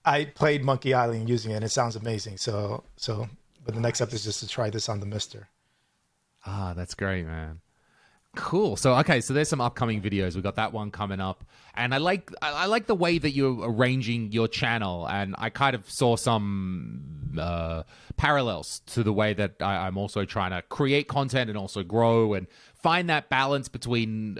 I played Monkey Island using it, and it sounds amazing. But the next step is just to try this on the MiSTer. Ah, that's great, man. Cool. So there's some upcoming videos. We've got that one coming up, and I like the way that you're arranging your channel, and I kind of saw some parallels to the way that I'm also trying to create content and also grow and find that balance between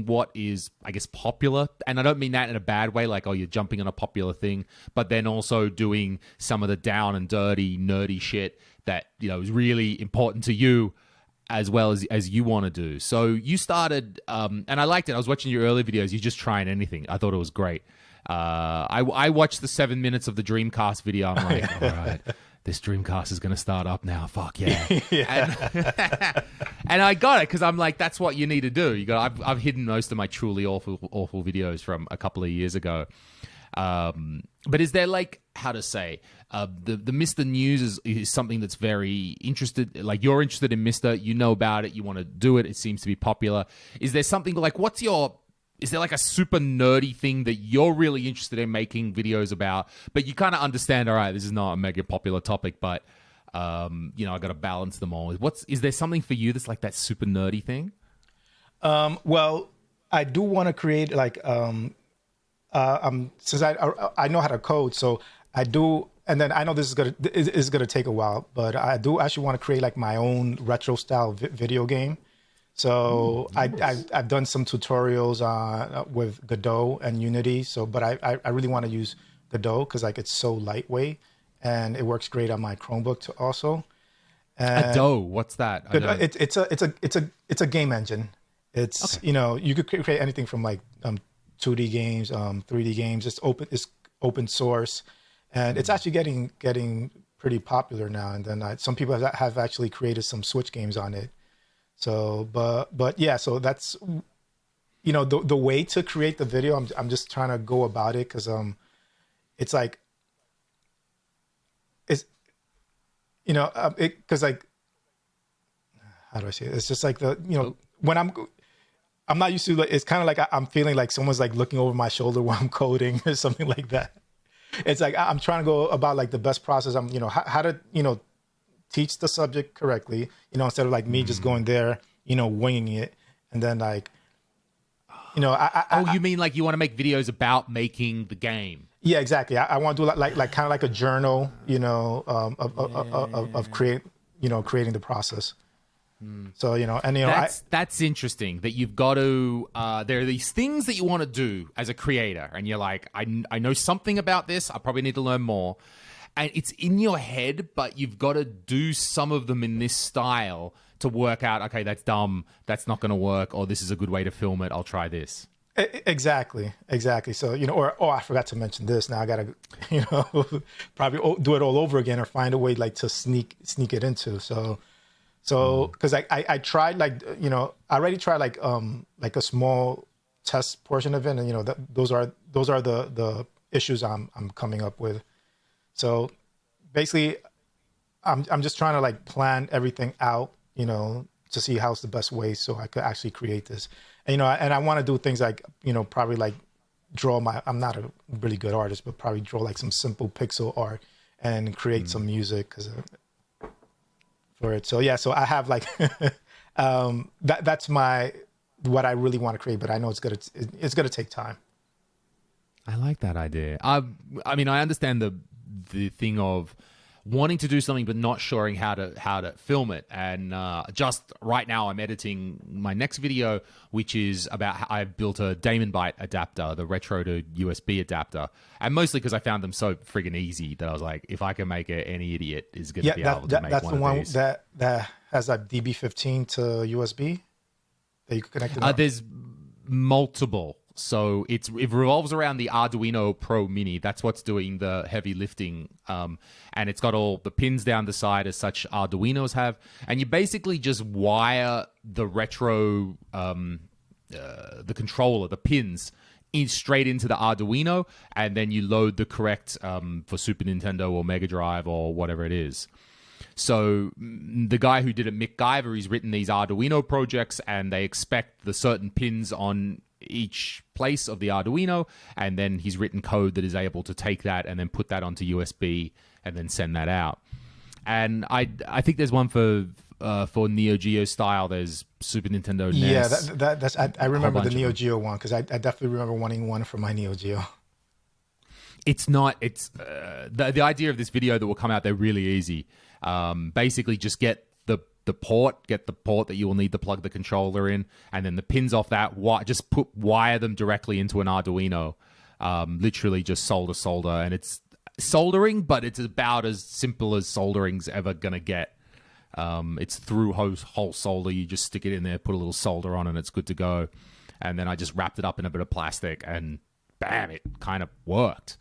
what is, I guess, popular. And I don't mean that in a bad way, like, oh, you're jumping on a popular thing, but then also doing some of the down and dirty, nerdy shit that, is really important to you, as well as you want to do. So you started, and I liked it. I was watching your early videos. You're just trying anything. I thought it was great. I watched the 7 minutes of the Dreamcast video. I'm like, all right, this Dreamcast is going to start up now. Fuck yeah. And I got it because I'm like, that's what you need to do. I've hidden most of my truly awful videos from a couple of years ago. But is there like, how to say, the MiSTer news is something that's very interested, like you're interested in MiSTer, you know about it, you want to do it, it seems to be popular. Is there something like, is there like a super nerdy thing that you're really interested in making videos about, but you kind of understand, all right, this is not a mega popular topic, but I got to balance them all. Is there something for you that's like that super nerdy thing? Well, I do want to create like, since I know how to code, so I do, and then I know this is gonna take a while, but I do actually want to create like my own retro style video game. So I've done some tutorials with Godot and Unity. So, but I really want to use Godot because like it's so lightweight and it works great on my Chromebook too also. And Godot, what's that? It's a game engine. It's okay. You could create anything from like 2D games, 3D games. It's open source, and it's actually getting pretty popular now. And then some people have actually created some Switch games on it. So, but yeah, so that's the way to create the video. I'm just trying to go about it because it's like it's because like how do I say it? It's just like when I'm not used to, like, it's kind of like I'm feeling like someone's like looking over my shoulder while I'm coding or something like that. It's like I'm trying to go about like the best process. I'm how to teach the subject correctly, instead of like me just going there, winging it. And then like, you mean like you want to make videos about making the game? Yeah, exactly. I want to do like kind of like a journal, of creating the process. So, that's interesting that you've got to, there are these things that you want to do as a creator and you're like, I know something about this. I probably need to learn more. And it's in your head, but you've got to do some of them in this style to work out, okay, that's dumb, that's not going to work, or this is a good way to film it, I'll try this. Exactly. So, or I forgot to mention this. Now I got to, probably do it all over again or find a way like to sneak it into. So because I tried like, I already tried like a small test portion of it. And, those are the issues I'm coming up with. So basically, I'm just trying to like plan everything out, to see how's the best way so I could actually create this. And, and I want to do things like, probably like I'm not a really good artist, but probably draw like some simple pixel art and create some music for it. So, yeah, so I have like, that's what I really want to create, but I know it's going to take time. I like that idea. I mean, I understand the thing of wanting to do something but not sure how to film it. And just right now I'm editing my next video, which is about how I've built a Damon Byte adapter, the retro to USB adapter. And mostly because I found them so friggin' easy that I was like, if I can make it, any idiot is going to be able to make that's one the one of these. that has like DB15 to USB that you can connect it up. There's multiple. So it revolves around the Arduino Pro Mini. That's what's doing the heavy lifting. And it's got all the pins down the side as such Arduinos have. And you basically just wire the retro, the controller, the pins, straight into the Arduino. And then you load the correct for Super Nintendo or Mega Drive or whatever it is. So the guy who did it, Mick Guyver, he's written these Arduino projects and they expect the certain pins on each place of the Arduino, and then he's written code that is able to take that and then put that onto USB and then send that out. And I think there's one for Neo Geo style. There's Super Nintendo NES. Yeah, that's I remember the Neo Geo one because I definitely remember wanting one for my Neo Geo. It's not. It's the idea of this video that will come out there really easy. Basically, just get the port that you will need to plug the controller in, and then the pins off that, just wire them directly into an Arduino. Literally just solder, and it's soldering, but it's about as simple as soldering's ever gonna get. It's through hole solder. You just stick it in there, put a little solder on, and it's good to go. And then I just wrapped it up in a bit of plastic, and bam, it kind of worked.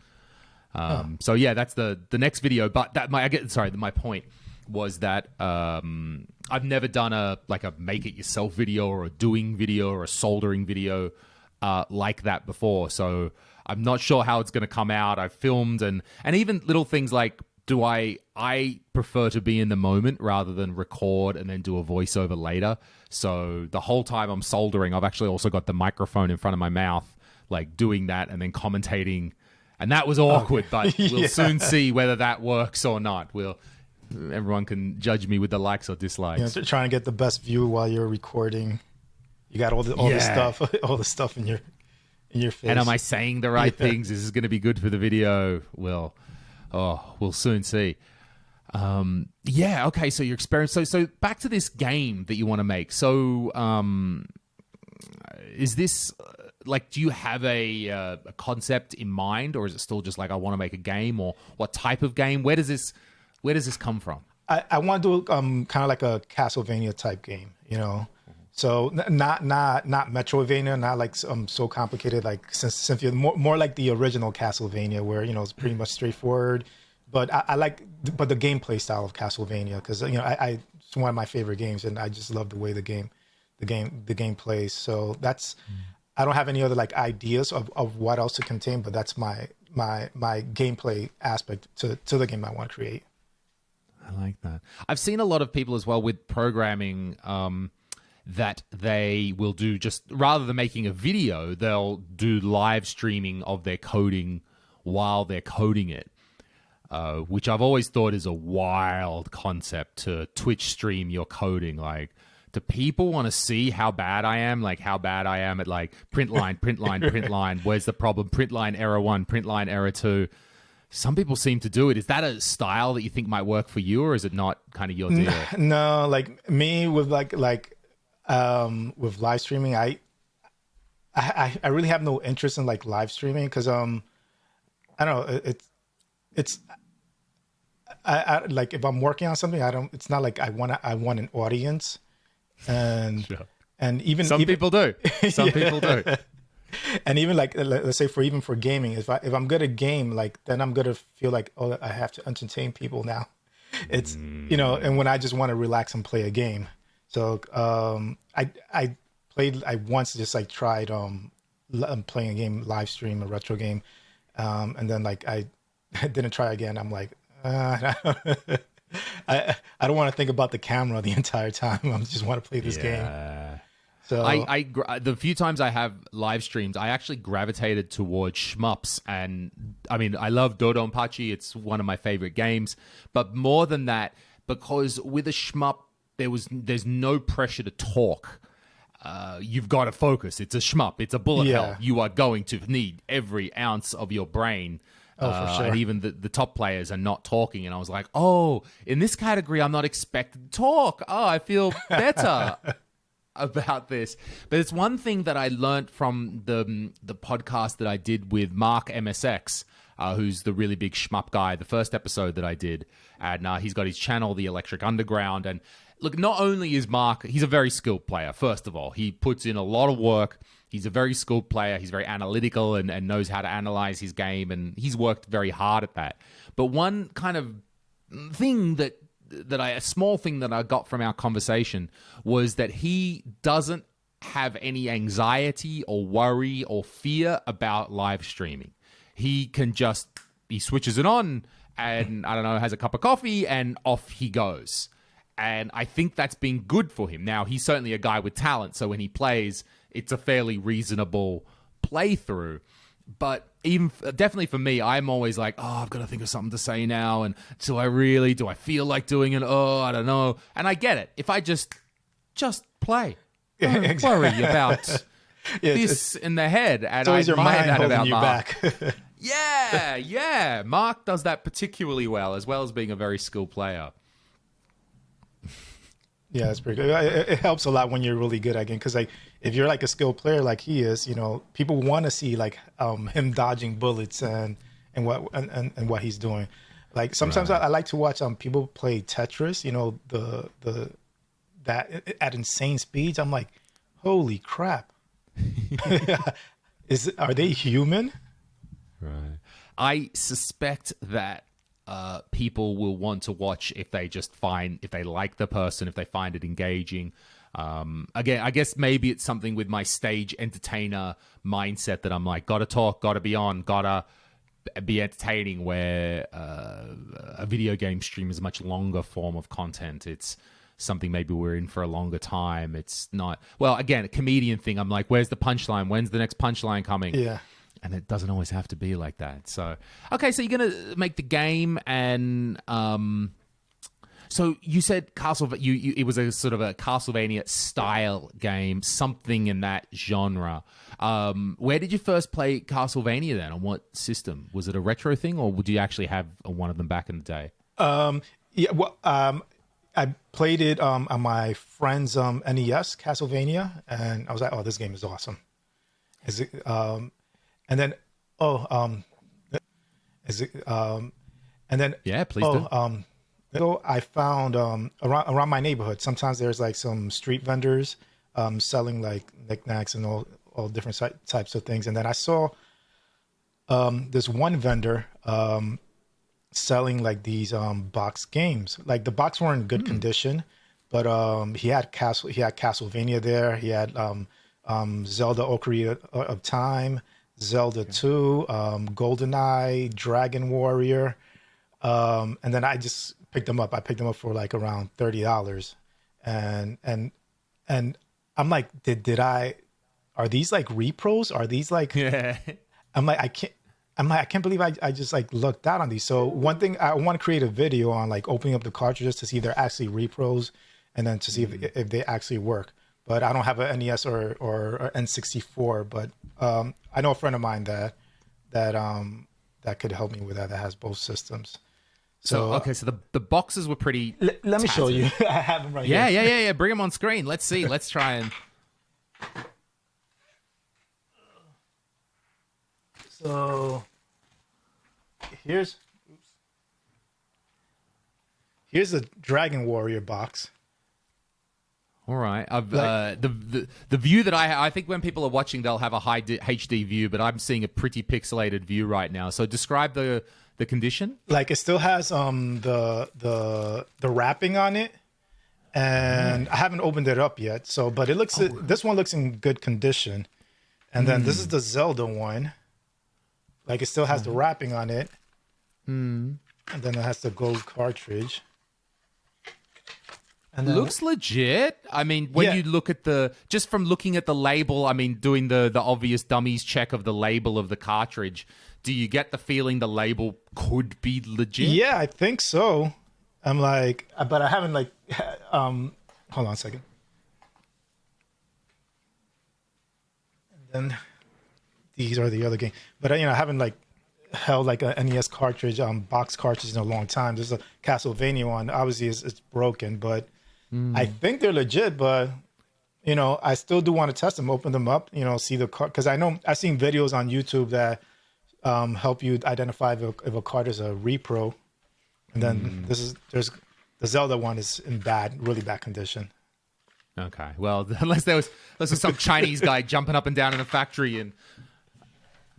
So yeah, that's the next video. But my point was that I've never done a make it yourself video or a doing video or a soldering video like that before. So I'm not sure how it's going to come out. I've filmed and even little things like, I prefer to be in the moment rather than record and then do a voiceover later. So the whole time I'm soldering, I've actually also got the microphone in front of my mouth, like doing that and then commentating. And that was awkward, but we'll soon see whether that works or not. Everyone can judge me with the likes or dislikes. You know, trying to get the best view while you're recording. You got all the stuff in your face. And am I saying the right things? Is this going to be good for the video? Well, we'll soon see. Okay. So your experience. So back to this game that you want to make. So, is this do you have a concept in mind, or is it still just like I want to make a game, or what type of game? Where does this come from? I want to do kind of like a Castlevania type game, you know. So not Metroidvania, not like so complicated like Symphony, more like the original Castlevania, where it's pretty much straightforward. But I like the gameplay style of Castlevania, because it's one of my favorite games, and I just love the way the game plays. So that's I don't have any other like ideas of what else to contain, but that's my gameplay aspect to the game I want to create. I like that. I've seen a lot of people as well with programming that they will do, just rather than making a video, they'll do live streaming of their coding while they're coding it, which I've always thought is a wild concept, to Twitch stream your coding. Like, do people want to see how bad I am? Like how bad I am at like print line, where's the problem? Print line error 1, print line error 2. Some people seem to do it. Is that a style that you think might work for you, or is it not kind of your deal? No, like me with with live streaming, I really have no interest in like live streaming, because I don't know, it's I like, if I'm working on something, it's not like I want an audience, and sure. And even some people do. Some people do. And even like, let's say for gaming, if I'm good at game, like, then I'm gonna feel like, oh, I have to entertain people now. It's and when I just want to relax and play a game. So I once just like tried playing a game, live stream, a retro game, and then like I didn't try again. I'm like, I don't want to think about the camera the entire time. I just want to play this game. So the few times I have live streams, I actually gravitated towards shmups, and I mean, I love Dodonpachi. It's one of my favorite games, but more than that, because with a shmup, there's no pressure to talk. You've got to focus. It's a shmup. It's a bullet hell. You are going to need every ounce of your brain. For sure. And even the top players are not talking. And I was like, in this category, I'm not expected to talk. I feel better about this. But it's one thing that I learned from the podcast that I did with Mark MSX, who's the really big shmup guy, the first episode that I did. And he's got his channel, The Electric Underground. And look, not only is Mark, he's a very skilled player, first of all. He puts in a lot of work. He's a very skilled player. He's very analytical and knows how to analyze his game, and he's worked very hard at that. But one kind of thing a small thing that I got from our conversation was that he doesn't have any anxiety or worry or fear about live streaming. He switches it on and, I don't know, has a cup of coffee and off he goes. And I think that's been good for him. Now, he's certainly a guy with talent, so when he plays, it's a fairly reasonable playthrough. But definitely for me, I'm always like, I've got to think of something to say now. And do I feel like doing it? I don't know. And I get it. If I just play, don't worry about this in the head. And I admire that about Mark. Yeah. Mark does that particularly well as being a very skilled player. Yeah, it's pretty good. It helps a lot when you're really good at game, because like if you're like a skilled player like he is, people want to see like him dodging bullets and what he's doing. Like sometimes I like to watch people play Tetris. You know, that at insane speeds. I'm like, holy crap! Are they human? Right. I suspect that people will want to watch if they like the person, if they find it engaging. Again, I guess maybe it's something with my stage entertainer mindset that I'm like, gotta talk, gotta be on, gotta be entertaining, where a video game stream is a much longer form of content. It's something maybe we're in for a longer time. It's not, well, again, a comedian thing. I'm like, where's the punchline? When's the next punchline coming? Yeah. And it doesn't always have to be like that. So, okay, so you're going to make the game, and so you said it was a sort of a Castlevania style game, something in that genre. Where did you first play Castlevania then? On what system? Was it a retro thing, or would you actually have one of them back in the day? Yeah, well, I played it on my friend's NES, Castlevania, and I was like, oh, this game is awesome. Is it? And then, is it? And then, yeah, please do. So I found around my neighborhood. Sometimes there's like some street vendors selling like knickknacks and all different types of things. And then I saw this one vendor selling like these box games. Like the box weren't in good condition, but he had Castlevania there. He had Zelda Ocarina of Time, Zelda 2, GoldenEye, Dragon Warrior, and then I just picked them up. I picked them up for like around $30, and I'm like, are these like repros? Are these like? Yeah. I'm like, I can't believe I just like looked out on these. So one thing, I want to create a video on like opening up the cartridges to see if they're actually repros, and then to see if they actually work. But I don't have an NES or N64. But I know a friend of mine that could help me with that. That has both systems. So okay, so the boxes were pretty. Let me show you. I have them right here. Yeah. Bring them on screen. Let's see. Let's try and. So here's a Dragon Warrior box. All right. The view that I think when people are watching, they'll have a high HD view, but I'm seeing a pretty pixelated view right now. So describe the condition. Like it still has the wrapping on it, and I haven't opened it up yet. So, but it looks this one looks in good condition, and then this is the Zelda one. Like it still has the wrapping on it, and then it has the gold cartridge. And then, looks legit. I mean, when you look at just from looking at the label, I mean, doing the obvious dummies check of the label of the cartridge, do you get the feeling the label could be legit? Yeah, I think so. I'm like, but I haven't like, hold on a second. And then these are the other games, but I haven't like held like a NES cartridge, box cartridge in a long time. There's a Castlevania one. Obviously, it's broken, but I think they're legit. But I still do want to test them, open them up, see the card, because I know I've seen videos on YouTube that help you identify if a card is a repro, and then there's the Zelda one is in really bad condition. Okay, well, unless there was some Chinese guy jumping up and down in a factory and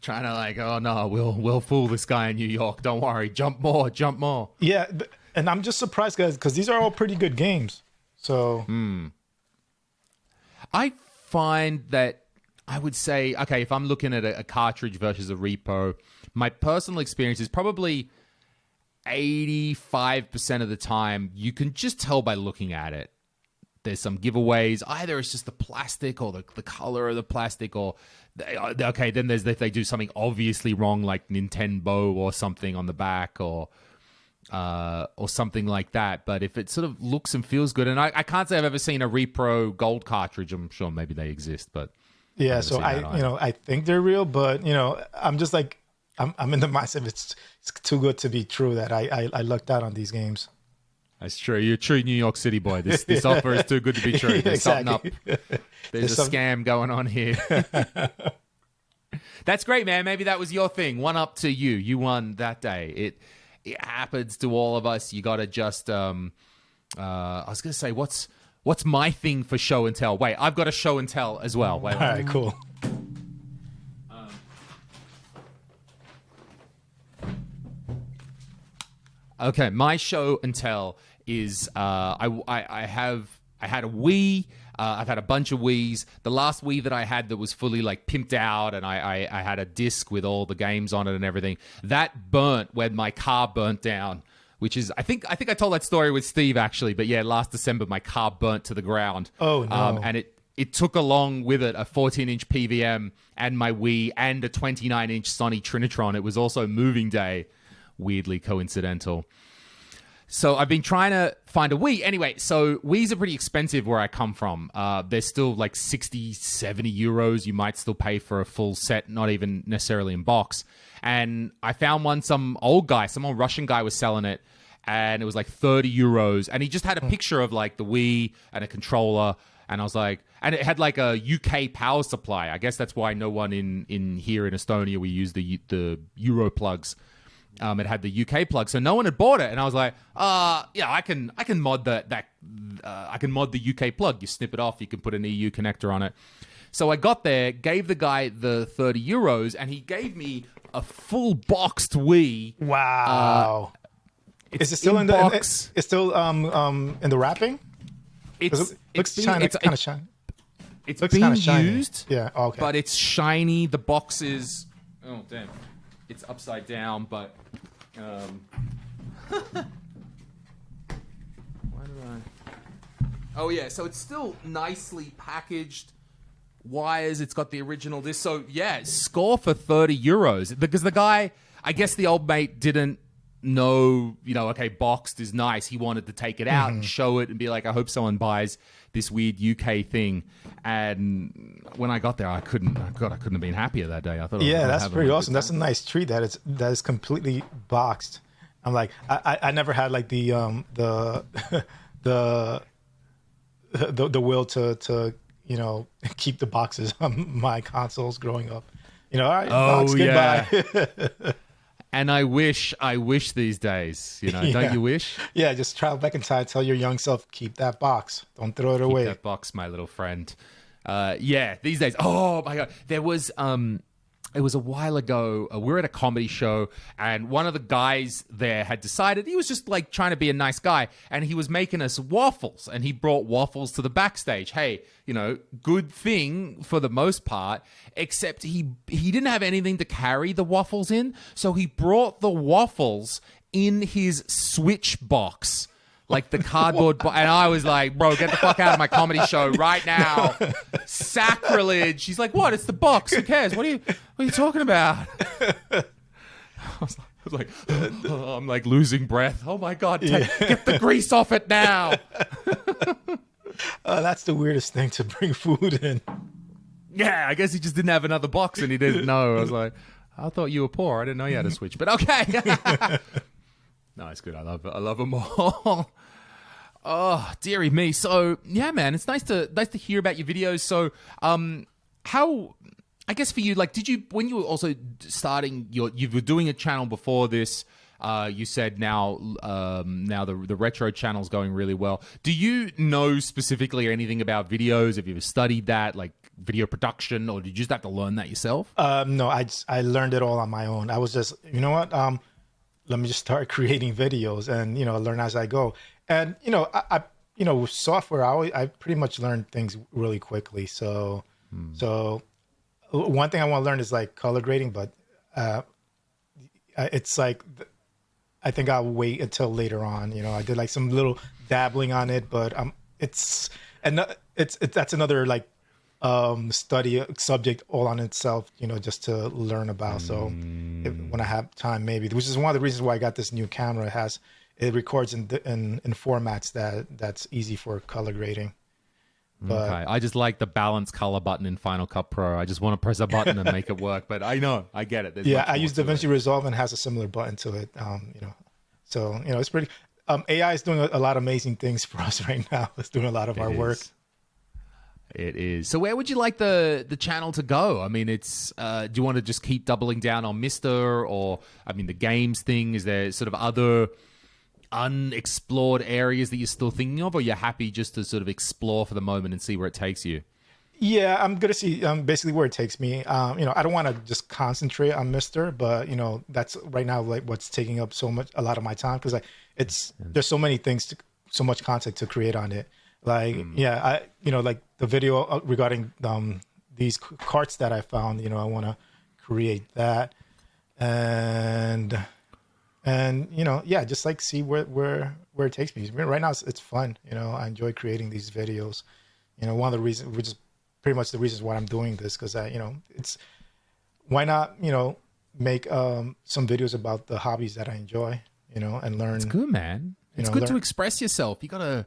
trying to like, oh no, we'll fool this guy in New York. Don't worry, jump more. Yeah, and I'm just surprised, guys, because these are all pretty good games. So I find that I would say, okay, if I'm looking at a cartridge versus a repo, my personal experience is probably 85% of the time you can just tell by looking at it. There's some giveaways. Either it's just the plastic or the color of the plastic, or okay, then there's if they do something obviously wrong, like Nintendo or something on the back, or something like that. But if it sort of looks and feels good, and I can't say I've ever seen a repro gold cartridge. I'm sure maybe they exist, but yeah. So I think they're real, but I'm just like I'm in the mindset it's too good to be true that I lucked out on these games. That's true. You're a true New York City boy. This offer is too good to be true. There's something up. There's a scam going on here. That's great, man. Maybe that was your thing. One up to you. You won that day. it happens to all of us. You got to just, I was going to say, what's my thing for show and tell? Wait, I've got a show and tell as well. Wait, all right, cool. Okay, my show and tell is I had a Wii. I've had a bunch of Wiis. The last Wii that I had that was fully like pimped out, and I had a disc with all the games on it and everything. That burnt when my car burnt down, which is I think I told that story with Steve actually. But yeah, last December my car burnt to the ground. Oh no! And it took along with it a 14-inch PVM and my Wii and a 29-inch Sony Trinitron. It was also moving day, weirdly coincidental. So I've been trying to find a Wii. Anyway, so Wiis are pretty expensive where I come from. They're still like 60, 70 euros. You might still pay for a full set, not even necessarily in box. And I found one, some old Russian guy was selling it, and it was like 30 euros. And he just had a picture of like the Wii and a controller. And I was like, and it had like a UK power supply. I guess that's why no one in here in Estonia, we use the Euro plugs. It had the UK plug, so no one had bought it, and I was like, yeah, I can mod I can mod the UK plug. You snip it off, you can put an EU connector on it. So I got there, gave the guy the 30 euros, and he gave me a full boxed Wii. Wow! Is it still in box? It's still in the wrapping. It looks kind of shiny. It's being used. Yeah. Oh, okay. But it's shiny. The box is. Oh damn. It's upside down, but why did I? Oh yeah, so it's still nicely packaged. Wires. It's got the original disc. So yeah, score for 30 euros because the guy, I guess the old mate didn't know. Okay, boxed is nice. He wanted to take it out and show it and be like, I hope someone buys this weird UK thing. And when I got there, I couldn't have been happier that day. I thought, that's pretty awesome. That's a nice treat that is completely boxed. I'm like, I never had like the will to keep the boxes on my consoles growing up. All right, box, goodbye. And I wish these days, don't you wish? Yeah, just travel back in time, tell your young self, keep that box. Don't throw it away. Keep that box, my little friend. These days. Oh my God. There was, it was a while ago. We were at a comedy show, and one of the guys there had decided he was just like trying to be a nice guy, and he was making us waffles, and he brought waffles to the backstage. Hey, good thing for the most part, except he didn't have anything to carry the waffles in, so he brought the waffles in his Switch box. Like the cardboard box. And I was like, bro, get the fuck out of my comedy show right now. Sacrilege. He's like, what? It's the box. Who cares? What are you talking about? I was like, I'm like losing breath. Oh my God. Get the grease off it now. That's the weirdest thing to bring food in. Yeah, I guess he just didn't have another box and he didn't know. I was like, I thought you were poor. I didn't know you had a Switch, but okay. No, it's good. I love them all. Oh, dearie me. So yeah, man, it's nice to hear about your videos. So, how? I guess for you, like, when you were also starting you were doing a channel before this? You said now the retro channel's going really well. Do you know specifically anything about videos? Have you ever studied that, like video production, or did you just have to learn that yourself? No, I learned it all on my own. I was just, let me just start creating videos and, learn as I go. And, I with software, I pretty much learn things really quickly. So one thing I want to learn is like color grading, but it's like, I think I'll wait until later on. I did like some little dabbling on it, but that's another like study subject all on itself, just to learn about. So when I have time, maybe, which is one of the reasons why I got this new camera. It records in formats that's easy for color grading. But, okay, I just like the balance color button in Final Cut Pro. I just want to press a button and make it work. But I get it. There's I use DaVinci Resolve and has a similar button to it. So it's pretty. AI is doing a lot of amazing things for us right now. It's doing a lot of our work. It is. So where would you like the channel to go? I mean, it's do you want to just keep doubling down on MiSTer, or I mean the games thing? Is there sort of other unexplored areas that you're still thinking of, or you're happy just to sort of explore for the moment and see where it takes you? Yeah, I'm gonna see basically where it takes me. I don't want to just concentrate on MiSTer, but that's right now like what's taking up a lot of my time, because there's so many things, so much content to create on it. Like like the video regarding these carts that I found. I want to create that, and just like see where it takes me. Right now it's fun. I enjoy creating these videos. One of the reasons, which is pretty much the reasons why I'm doing this, because it's why not make some videos about the hobbies that I enjoy, and learn. It's good, man. It's good to express yourself. You gotta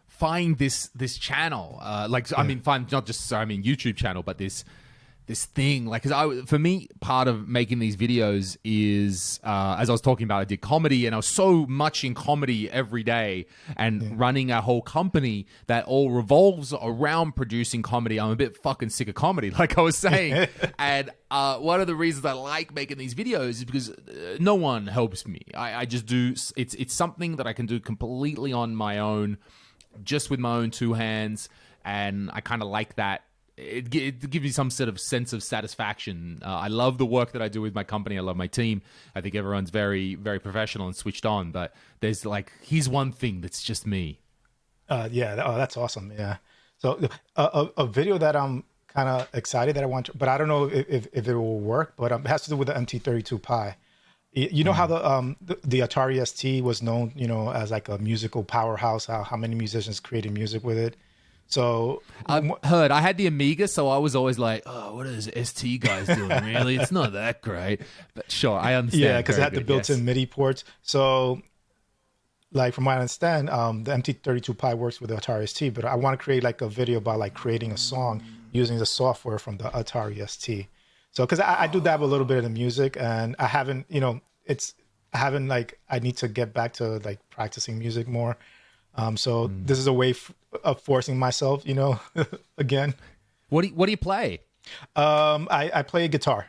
find this channel, find not just YouTube channel, but this thing, like, because for me, part of making these videos is as I was talking about, I did comedy, and I was so much in comedy every day and running a whole company that all revolves around producing comedy. I'm a bit fucking sick of comedy, like I was saying. And one of the reasons I like making these videos is because no one helps me. I just do. It's something that I can do completely on my own, just with my own two hands, and I kind of like that. It gives me some sort of sense of satisfaction. I love the work that I do with my company. I love my team. I think everyone's very, very professional and switched on. But here's one thing that's just me. That's awesome. Yeah. So a video that I'm kind of excited that I want to, but I don't know if it will work. But it has to do with the MT32 Pi. You know how the Atari ST was known, as like a musical powerhouse. How many musicians created music with it. So I've heard. I had the Amiga, so I was always like, "Oh, what are those ST guys doing? Really, it's not that great." But sure, I understand. Yeah, because it had the built-in MIDI ports. So, like from what I understand, the MT32 Pi works with the Atari ST. But I want to create like a video about like creating a song using the software from the Atari ST. So, because I do dabble a little bit in the music, and I haven't, I need to get back to like practicing music more. So this is a way of forcing myself, again. What do you play? I play guitar.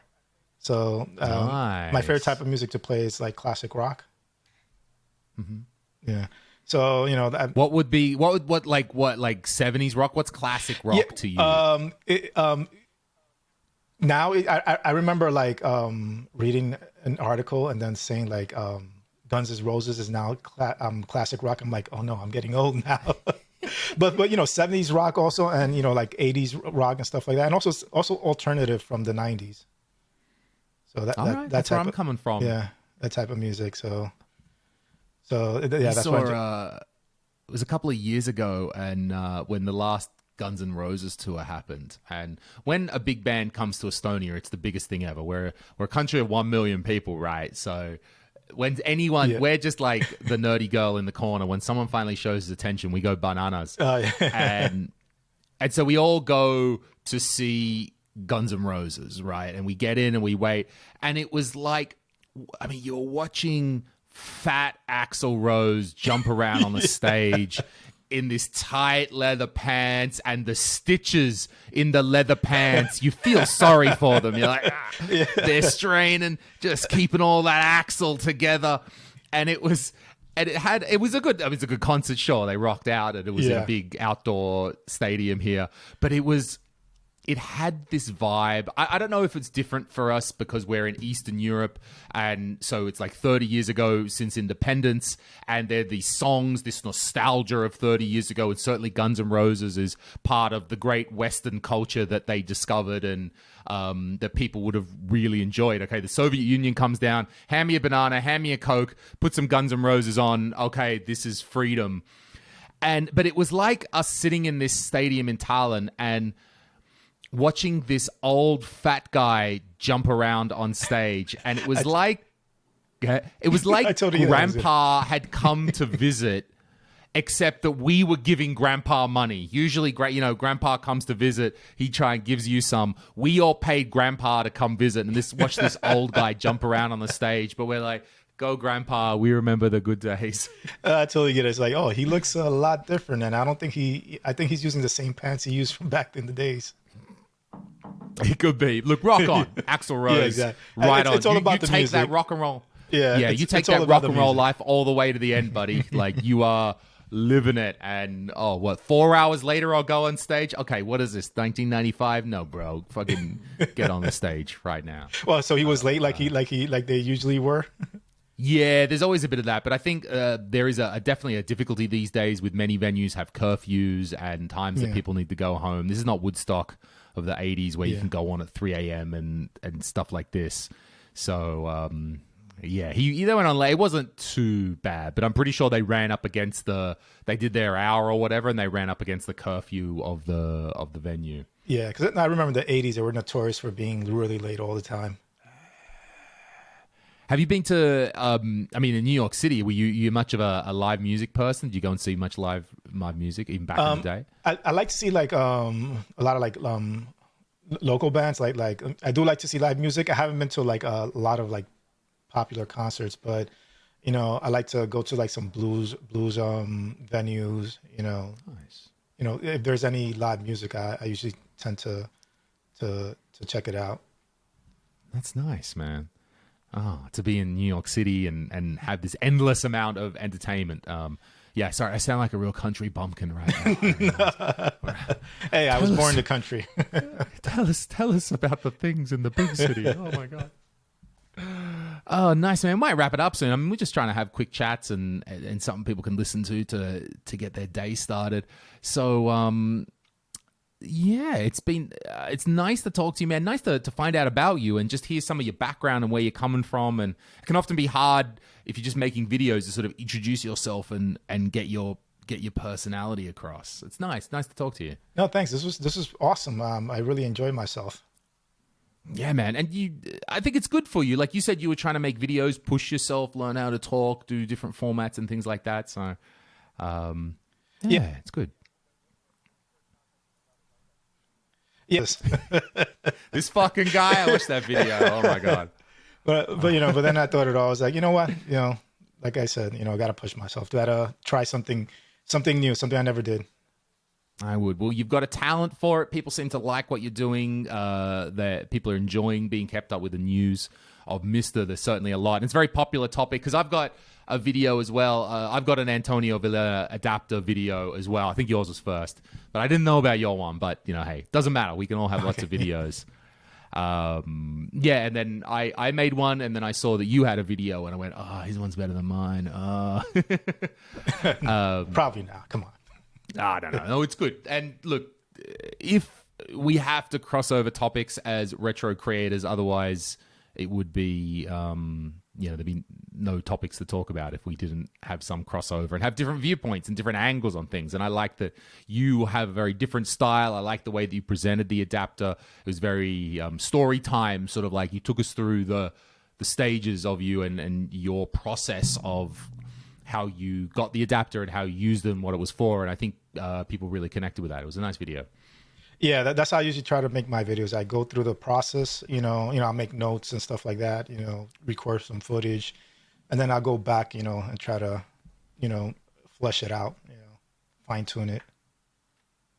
So nice. My favorite type of music to play is like classic rock. Mm-hmm. Yeah. So what would 70s rock? What's classic rock to you? Now I remember like reading an article and then saying like Guns N' Roses is now classic rock. I'm like, oh no, I'm getting old now. but 70s rock also, and like 80s rock and stuff like that, and also alternative from the 90s. So that's where I'm coming from. Yeah, that type of music. So that's why it was a couple of years ago, and when the last Guns N' Roses tour happened, and when a big band comes to Estonia, it's the biggest thing ever. We're a country of 1 million people, right? So when we're just like the nerdy girl in the corner. When someone finally shows his attention, we go bananas. And so we all go to see Guns N' Roses, right? And we get in and we wait. And it was like, I mean, you're watching fat Axl Rose jump around on the stage in this tight leather pants, and the stitches in the leather pants, you feel sorry for them. You're like, they're straining, just keeping all that axle together. And it was a good concert. Sure, they rocked out, and it was in a big outdoor stadium here, but it had this vibe. I don't know if it's different for us because we're in Eastern Europe, and so it's like 30 years ago since independence, and there are these songs, this nostalgia of 30 years ago, and certainly Guns N' Roses is part of the great Western culture that they discovered and that people would have really enjoyed. Okay, the Soviet Union comes down, hand me a banana, hand me a Coke, put some Guns N' Roses on, okay, this is freedom. But it was like us sitting in this stadium in Tallinn and watching this old fat guy jump around on stage, and it was like Grandpa had come to visit, except that we were giving Grandpa money. Usually, Grandpa comes to visit, he gives you some. We all paid Grandpa to come visit, and watch this old guy jump around on the stage. But we're like, Go, Grandpa. We remember the good days. I totally get it. It's like, oh, he looks a lot different, and I don't think I think he's using the same pants he used from back in the days. It could be. Look, rock on, Axl Rose. Yeah, exactly. Right It's on. all about you the take music. that rock and roll. Yeah, Yeah, you take it's all that about rock the and roll music. life all the way to the end, buddy. Like you are living it. And 4 hours later I'll go on stage. Okay, what is this? 1995? No, bro. Fucking get on the stage right now. Well, so he was late, like they usually were. Yeah, there's always a bit of that, but I think there is definitely a difficulty these days with many venues have curfews and times that people need to go home. This is not Woodstock of the 80s where you can go on at 3 a.m. and stuff like this. So, he went on late. It wasn't too bad, but I'm pretty sure they ran up against they did their hour or whatever, and they ran up against the curfew of the venue. Yeah, because I remember the 80s, they were notorious for being really late all the time. Have you been to, in New York City, were you much of a live music person? Did you go and see much live music even back in the day? I like to see like a lot of local bands. Like I do like to see live music. I haven't been to like a lot of like popular concerts, but I like to go to like some blues venues. Nice. If there's any live music, I usually tend to check it out. That's nice, man. To be in New York City and have this endless amount of entertainment. Yeah, sorry, I sound like a real country bumpkin right now. Hey, I was born in the country. Tell us about the things in the big city. Oh my God. Oh, nice, man. We might wrap it up soon. I mean, we're just trying to have quick chats and something people can listen to get their day started. So, yeah, it's nice to talk to you, man. Nice to find out about you and just hear some of your background and where you're coming from. And it can often be hard if you're just making videos to sort of introduce yourself and get your personality across. It's nice to talk to you. No, thanks. This was awesome. I really enjoyed myself. Yeah, man. And I think it's good for you. Like you said, you were trying to make videos, push yourself, learn how to talk, do different formats and things like that. So, yeah, it's good. Yes. This fucking guy, I watched that video. Oh my God. But then I thought it all. I was like, you know what? Like I said, I got to push myself. Got to try something new, something I never did. I would. Well, you've got a talent for it. People seem to like what you're doing. That people are enjoying being kept up with the news of MiSTer. There's certainly a lot. And it's a very popular topic because I've got a video as well. I've got an Antonio Villa adapter video as well. I think yours was first, but I didn't know about your one. But hey, doesn't matter. We can all have lots of videos. Yeah, and then I made one, and then I saw that you had a video, and I went, his one's better than mine. Probably not. Come on. No, it's good. And look, if we have to cross over topics as retro creators, otherwise it would be, there'd be no topics to talk about if we didn't have some crossover and have different viewpoints and different angles on things. And I like that you have a very different style. I like the way that you presented the adapter. It was very story time, sort of like you took us through the stages of you and your process of how you got the adapter and how you used them, what it was for. And I think people really connected with that. It was a nice video. Yeah, that's how I usually try to make my videos. I go through the process, I'll make notes and stuff like that, record some footage, and then I'll go back, and try to, flesh it out, fine tune it.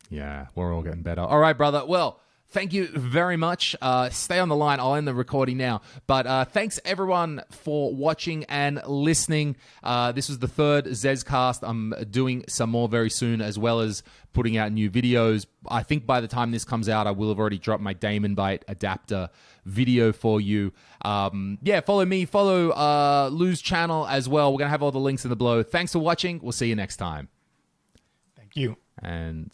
Yeah, we're all getting better. All right, brother. Well, thank you very much. Stay on the line. I'll end the recording now. But thanks, everyone, for watching and listening. This was the third Zezcast. I'm doing some more very soon, as well as putting out new videos. I think by the time this comes out, I will have already dropped my Damon Byte adapter video for you. Follow me. Follow Lou's channel as well. We're going to have all the links in the below. Thanks for watching. We'll see you next time. Thank you. And